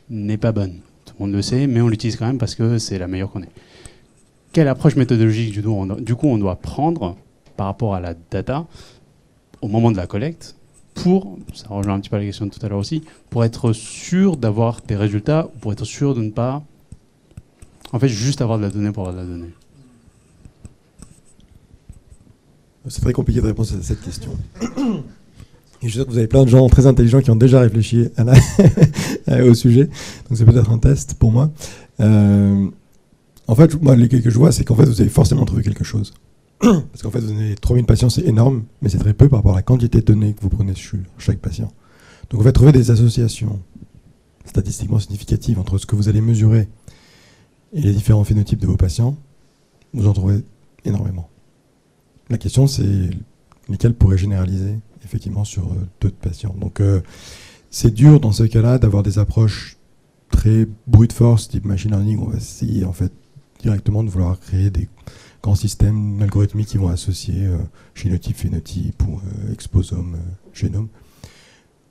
n'est pas bonne. Tout le monde le sait, mais on l'utilise quand même parce que c'est la meilleure qu'on ait. Quelle approche méthodologique du coup on doit prendre par rapport à la data au moment de la collecte, ça rejoint un petit peu la question de tout à l'heure aussi, pour être sûr d'avoir des résultats, pour être sûr de ne pas, en fait, juste avoir de la donnée pour avoir de la donnée. C'est très compliqué de répondre à cette question. Et je suis sûr que vous avez plein de gens très intelligents qui ont déjà réfléchi au sujet, donc c'est peut-être un test pour moi. En fait, moi, les que je vois, c'est qu'en fait, vous avez forcément trouvé quelque chose. Parce qu'en fait, vous avez 3000 patients, c'est énorme, mais c'est très peu par rapport à la quantité de données que vous prenez sur chaque patient. Donc, on va trouver des associations statistiquement significatives entre ce que vous allez mesurer et les différents phénotypes de vos patients. Vous en trouverez énormément. La question, c'est lesquels pourraient généraliser effectivement sur d'autres patients. Donc, c'est dur dans ce cas-là d'avoir des approches très brute force, type machine learning. On va essayer en fait directement de vouloir créer des grands systèmes algorithmiques qui vont associer génotype, phénotype ou exposome, génome.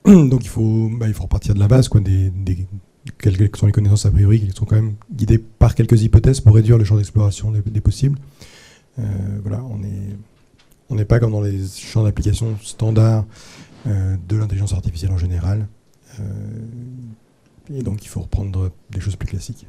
Donc il faut repartir de la base, quelles sont les connaissances a priori, qui sont quand même guidées par quelques hypothèses pour réduire le champ d'exploration des possibles. Voilà, on n'est pas comme dans les champs d'application standards de l'intelligence artificielle en général. Et donc il faut reprendre des choses plus classiques.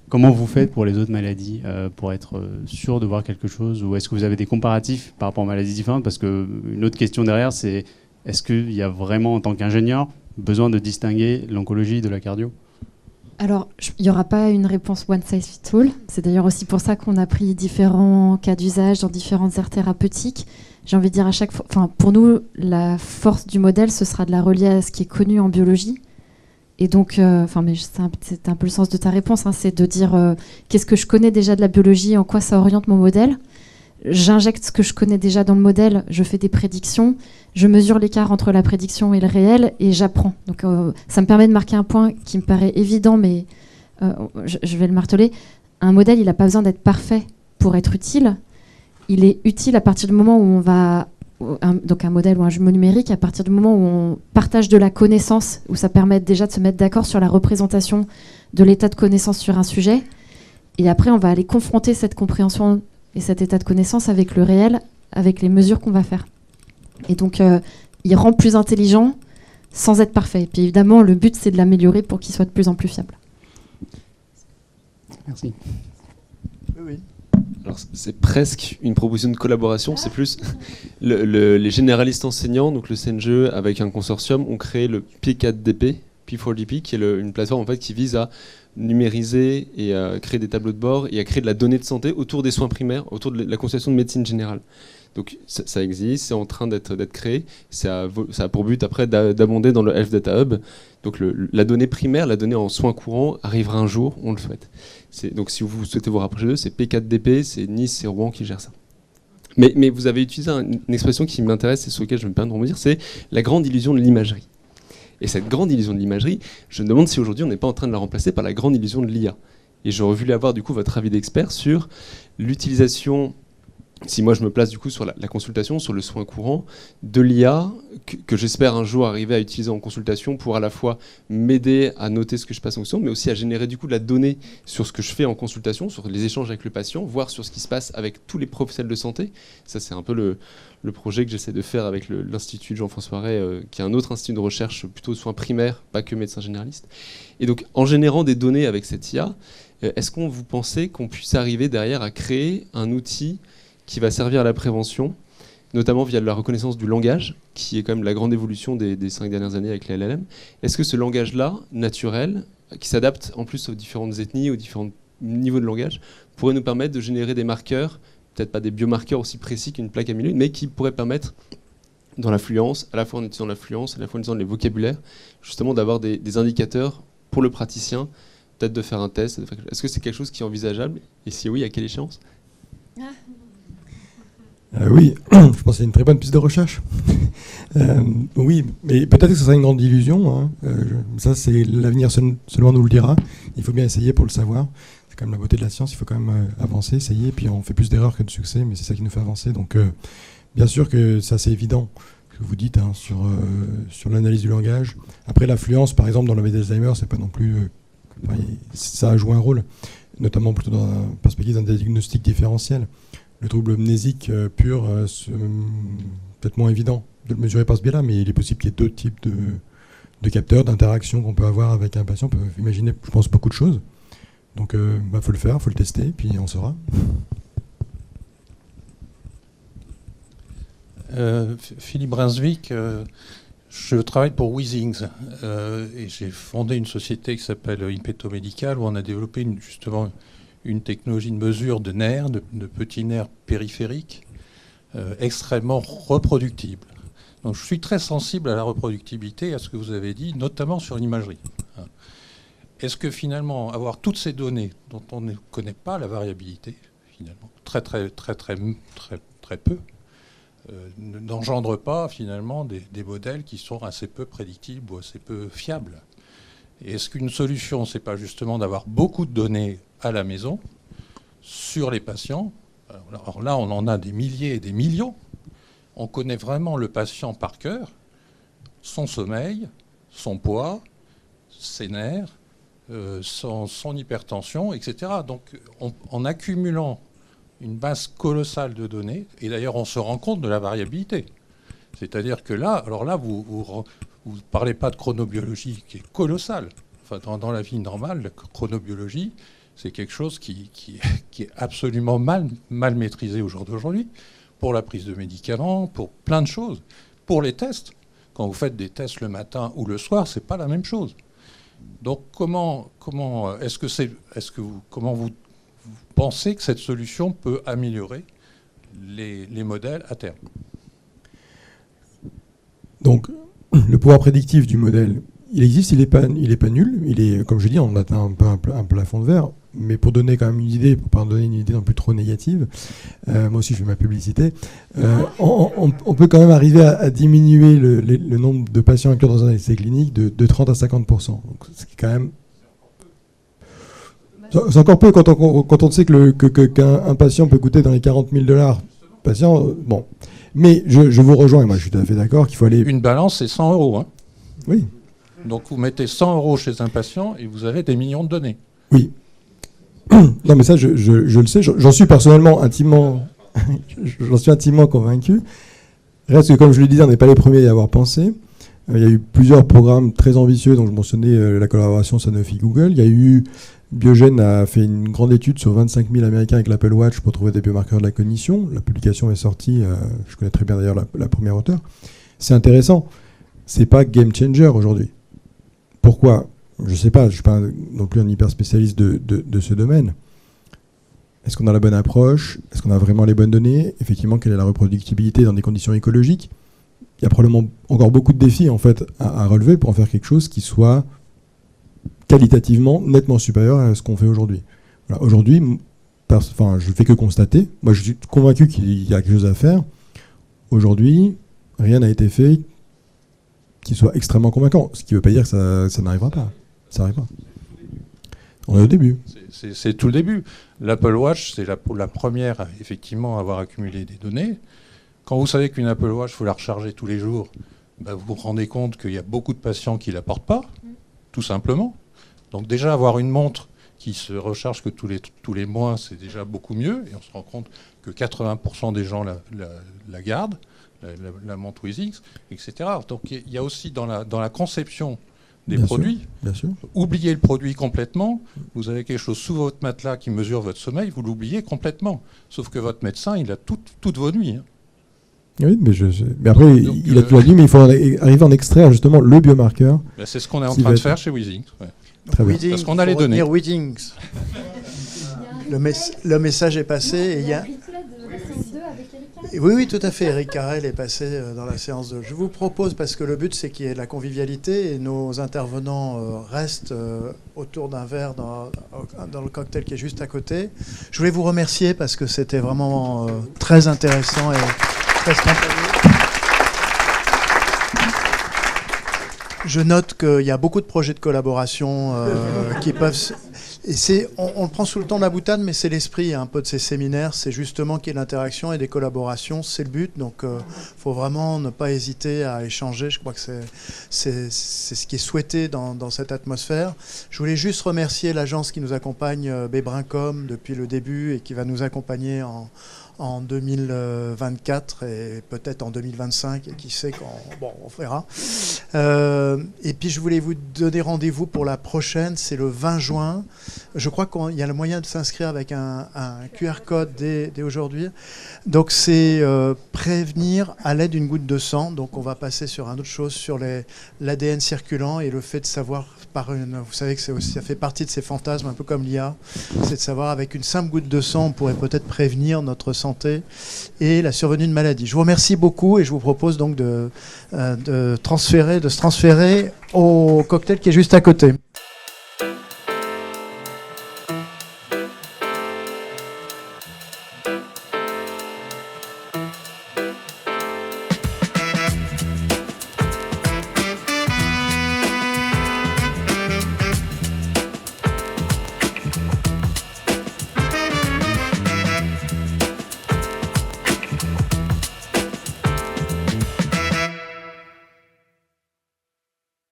Comment vous faites pour les autres maladies, pour être sûr de voir quelque chose, ou est-ce que vous avez des comparatifs par rapport aux maladies différentes? Parce qu'une autre question derrière, c'est est-ce qu'il y a vraiment, en tant qu'ingénieur, besoin de distinguer l'oncologie de la cardio? Alors, il n'y aura pas une réponse one size fits all. C'est d'ailleurs aussi pour ça qu'on a pris différents cas d'usage dans différentes aires thérapeutiques. J'ai envie de dire à chaque fois, pour nous, la force du modèle, ce sera de la relier à ce qui est connu en biologie. Et donc, mais c'est un peu le sens de ta réponse, hein, c'est de dire qu'est-ce que je connais déjà de la biologie, en quoi ça oriente mon modèle. J'injecte ce que je connais déjà dans le modèle, je fais des prédictions, je mesure l'écart entre la prédiction et le réel et j'apprends. Donc ça me permet de marquer un point qui me paraît évident, mais je vais le marteler. Un modèle, il n'a pas besoin d'être parfait pour être utile. Il est utile à partir du moment où on va... donc un modèle ou un jumeau numérique, à partir du moment où on partage de la connaissance, où ça permet déjà de se mettre d'accord sur la représentation de l'état de connaissance sur un sujet. Et après, on va aller confronter cette compréhension et cet état de connaissance avec le réel, avec les mesures qu'on va faire. Et donc, il rend plus intelligent sans être parfait. Et puis évidemment, le but, c'est de l'améliorer pour qu'il soit de plus en plus fiable. Merci. Oui. Alors, c'est presque une proposition de collaboration, c'est plus les généralistes enseignants, donc le CNGE avec un consortium, ont créé le P4DP, P4DP, qui est une plateforme en fait, qui vise à numériser et à créer des tableaux de bord et à créer de la donnée de santé autour des soins primaires, autour de la consultation de médecine générale. Donc ça existe, c'est en train d'être créé, ça a pour but après d'abonder dans le Health Data Hub. Donc la donnée primaire, la donnée en soins courants arrivera un jour, on le souhaite. Donc si vous souhaitez vous rapprocher d'eux, c'est P4DP, c'est Nice, c'est Rouen qui gère ça. Mais vous avez utilisé une expression qui m'intéresse et sur laquelle je me permets de rebondir, c'est la grande illusion de l'imagerie. Et cette grande illusion de l'imagerie, je me demande si aujourd'hui on n'est pas en train de la remplacer par la grande illusion de l'IA. Et j'aurais voulu avoir du coup votre avis d'expert sur l'utilisation, si moi je me place du coup sur la consultation, sur le soin courant, de l'IA, que j'espère un jour arriver à utiliser en consultation pour à la fois m'aider à noter ce que je passe en consultation, mais aussi à générer du coup de la donnée sur ce que je fais en consultation, sur les échanges avec le patient, voire sur ce qui se passe avec tous les professionnels de santé. Ça c'est un peu le projet que j'essaie de faire avec l'Institut de Jean-François Ray, qui est un autre institut de recherche plutôt de soins primaires, pas que médecins généralistes. Et donc en générant des données avec cette IA, est-ce qu'on vous pensez qu'on puisse arriver derrière à créer un outil qui va servir à la prévention, notamment via la reconnaissance du langage, qui est quand même la grande évolution des 5 dernières années avec les LLM. Est-ce que ce langage-là, naturel, qui s'adapte en plus aux différentes ethnies, aux différents niveaux de langage, pourrait nous permettre de générer des marqueurs, peut-être pas des biomarqueurs aussi précis qu'une plaque amyloïde, mais qui pourraient permettre, dans l'affluence, à la fois en utilisant l'affluence, à la fois en utilisant les vocabulaires, justement d'avoir des indicateurs pour le praticien, peut-être de faire un test. Est-ce que c'est quelque chose qui est envisageable? Et si oui, à quelle échéance? Oui, je pense que c'est une très bonne piste de recherche. Oui, mais peut-être que ce sera une grande illusion. Hein. Ça, c'est l'avenir seulement nous le dira. Il faut bien essayer pour le savoir. C'est quand même la beauté de la science. Il faut quand même avancer, essayer. Puis on fait plus d'erreurs que de succès, mais c'est ça qui nous fait avancer. Donc, bien sûr que c'est assez évident ce que vous dites hein, sur l'analyse du langage. Après, l'affluence, par exemple, dans la maladie d'Alzheimer, c'est pas non plus. Ça a joué un rôle, notamment plutôt dans la perspective d'un diagnostic différentiel. Le trouble amnésique pur, c'est peut-être moins évident de le mesurer par ce biais-là, mais il est possible qu'il y ait d'autres types de capteurs, d'interactions qu'on peut avoir avec un patient. On peut imaginer, je pense, beaucoup de choses. Donc, faut le faire, faut le tester, puis on saura. Philippe Brunswick, je travaille pour Withings et j'ai fondé une société qui s'appelle Impeto Medical où on a développé justement une technologie de mesure de nerfs, de petits nerfs périphériques, extrêmement reproductibles. Donc je suis très sensible à la reproductibilité, à ce que vous avez dit, notamment sur l'imagerie. Est-ce que finalement, avoir toutes ces données dont on ne connaît pas la variabilité, finalement, très peu, n'engendre pas finalement des modèles qui sont assez peu prédictibles ou assez peu fiables? Et est-ce qu'une solution, c'est pas justement d'avoir beaucoup de données à la maison sur les patients? Alors là, on en a des milliers et des millions. On connaît vraiment le patient par cœur, son sommeil, son poids, ses nerfs, son hypertension, etc. Donc en accumulant une base colossale de données, et d'ailleurs on se rend compte de la variabilité. C'est-à-dire que là, alors là, vous ne parlez pas de chronobiologie qui est colossale. Enfin, dans la vie normale, la chronobiologie, c'est quelque chose qui est absolument mal maîtrisé au jour d'aujourd'hui, pour la prise de médicaments, pour plein de choses. Pour les tests, quand vous faites des tests le matin ou le soir, c'est pas la même chose. Donc comment vous pensez que cette solution peut améliorer les modèles à terme? Donc, le pouvoir prédictif du modèle, il existe, il est pas nul. Il est, comme je dis, on atteint un peu un plafond de verre. Mais pour donner quand même une idée, pour pas donner une idée non plus trop négative, moi aussi je fais ma publicité, on peut quand même arriver à diminuer le nombre de patients inclus dans un essai clinique de 30 à 50%. Donc c'est quand même... C'est encore peu quand on sait qu'un patient peut coûter dans les $40 000 patient. Bon. Mais je vous rejoins, et moi je suis tout à fait d'accord qu'il faut aller... Une balance, c'est 100 €. Hein. Oui. Donc vous mettez 100 € chez un patient et vous avez des millions de données. Oui. Non mais ça je le sais, j'en suis personnellement intimement convaincu. Reste que comme je le disais, on n'est pas les premiers à y avoir pensé. Il y a eu plusieurs programmes très ambitieux, dont je mentionnais la collaboration Sanofi-Google. Il y a eu Biogen a fait une grande étude sur 25 000 Américains avec l'Apple Watch pour trouver des biomarqueurs de la cognition. La publication est sortie, je connais très bien d'ailleurs la première auteure. C'est intéressant, c'est pas game changer aujourd'hui. Pourquoi ? Je ne sais pas, je ne suis pas non plus un hyper spécialiste de ce domaine. Est-ce qu'on a la bonne approche ? Est-ce qu'on a vraiment les bonnes données ? Effectivement, quelle est la reproductibilité dans des conditions écologiques ? Il y a probablement encore beaucoup de défis en fait, à relever pour en faire quelque chose qui soit qualitativement nettement supérieur à ce qu'on fait aujourd'hui. Voilà, aujourd'hui, je ne fais que constater. Moi, je suis convaincu qu'il y a quelque chose à faire. Aujourd'hui, rien n'a été fait qui soit extrêmement convaincant. Ce qui ne veut pas dire que ça n'arrivera pas. Ça n'arrive pas. On est au début. C'est tout le début. L'Apple Watch, c'est la première, effectivement, à avoir accumulé des données. Quand vous savez qu'une Apple Watch, il faut la recharger tous les jours, vous vous rendez compte qu'il y a beaucoup de patients qui ne la portent pas, tout simplement. Donc déjà, avoir une montre qui se recharge que tous les mois, c'est déjà beaucoup mieux. Et on se rend compte que 80% des gens la gardent, la montre Withings, etc. Donc il y a aussi dans la conception des produits, bien sûr. Oubliez le produit complètement. Vous avez quelque chose sous votre matelas qui mesure votre sommeil, vous l'oubliez complètement. Sauf que votre médecin, il a toutes vos nuits. Hein. Oui, mais après, donc, il a tout dit, mais il faut arriver à en extraire justement le biomarqueur. C'est ce qu'on est en train de faire chez Withings. Ouais. Très bien. Withings, parce qu'on a les données. Withings. Le message est passé. Et il y a... Oui, tout à fait. Eric Carrel est passé dans la séance 2. Je vous propose, parce que le but, c'est qu'il y ait de la convivialité et nos intervenants restent autour d'un verre dans le cocktail qui est juste à côté. Je voulais vous remercier parce que c'était vraiment très intéressant et très spontané. Je note qu'il y a beaucoup de projets de collaboration qui peuvent... Et on le prend sous le ton de la boutade, mais c'est l'esprit un peu de ces séminaires, c'est justement qu'il y ait de l'interaction et des collaborations, c'est le but, donc il faut vraiment ne pas hésiter à échanger, je crois que c'est ce qui est souhaité dans cette atmosphère. Je voulais juste remercier l'agence qui nous accompagne, Bébrincom, depuis le début et qui va nous accompagner en 2024 et peut-être en 2025, et qui sait quand... Bon, on verra. Et puis je voulais vous donner rendez-vous pour la prochaine, c'est le 20 juin. Je crois qu'il y a le moyen de s'inscrire avec un QR code dès aujourd'hui. Donc c'est prévenir à l'aide d'une goutte de sang. Donc on va passer sur une autre chose, sur l'ADN circulant et le fait de savoir vous savez que ça fait partie de ces fantasmes, un peu comme l'IA, c'est de savoir avec une simple goutte de sang, on pourrait peut-être prévenir notre santé et la survenue de maladies. Je vous remercie beaucoup et je vous propose donc de se transférer au cocktail qui est juste à côté.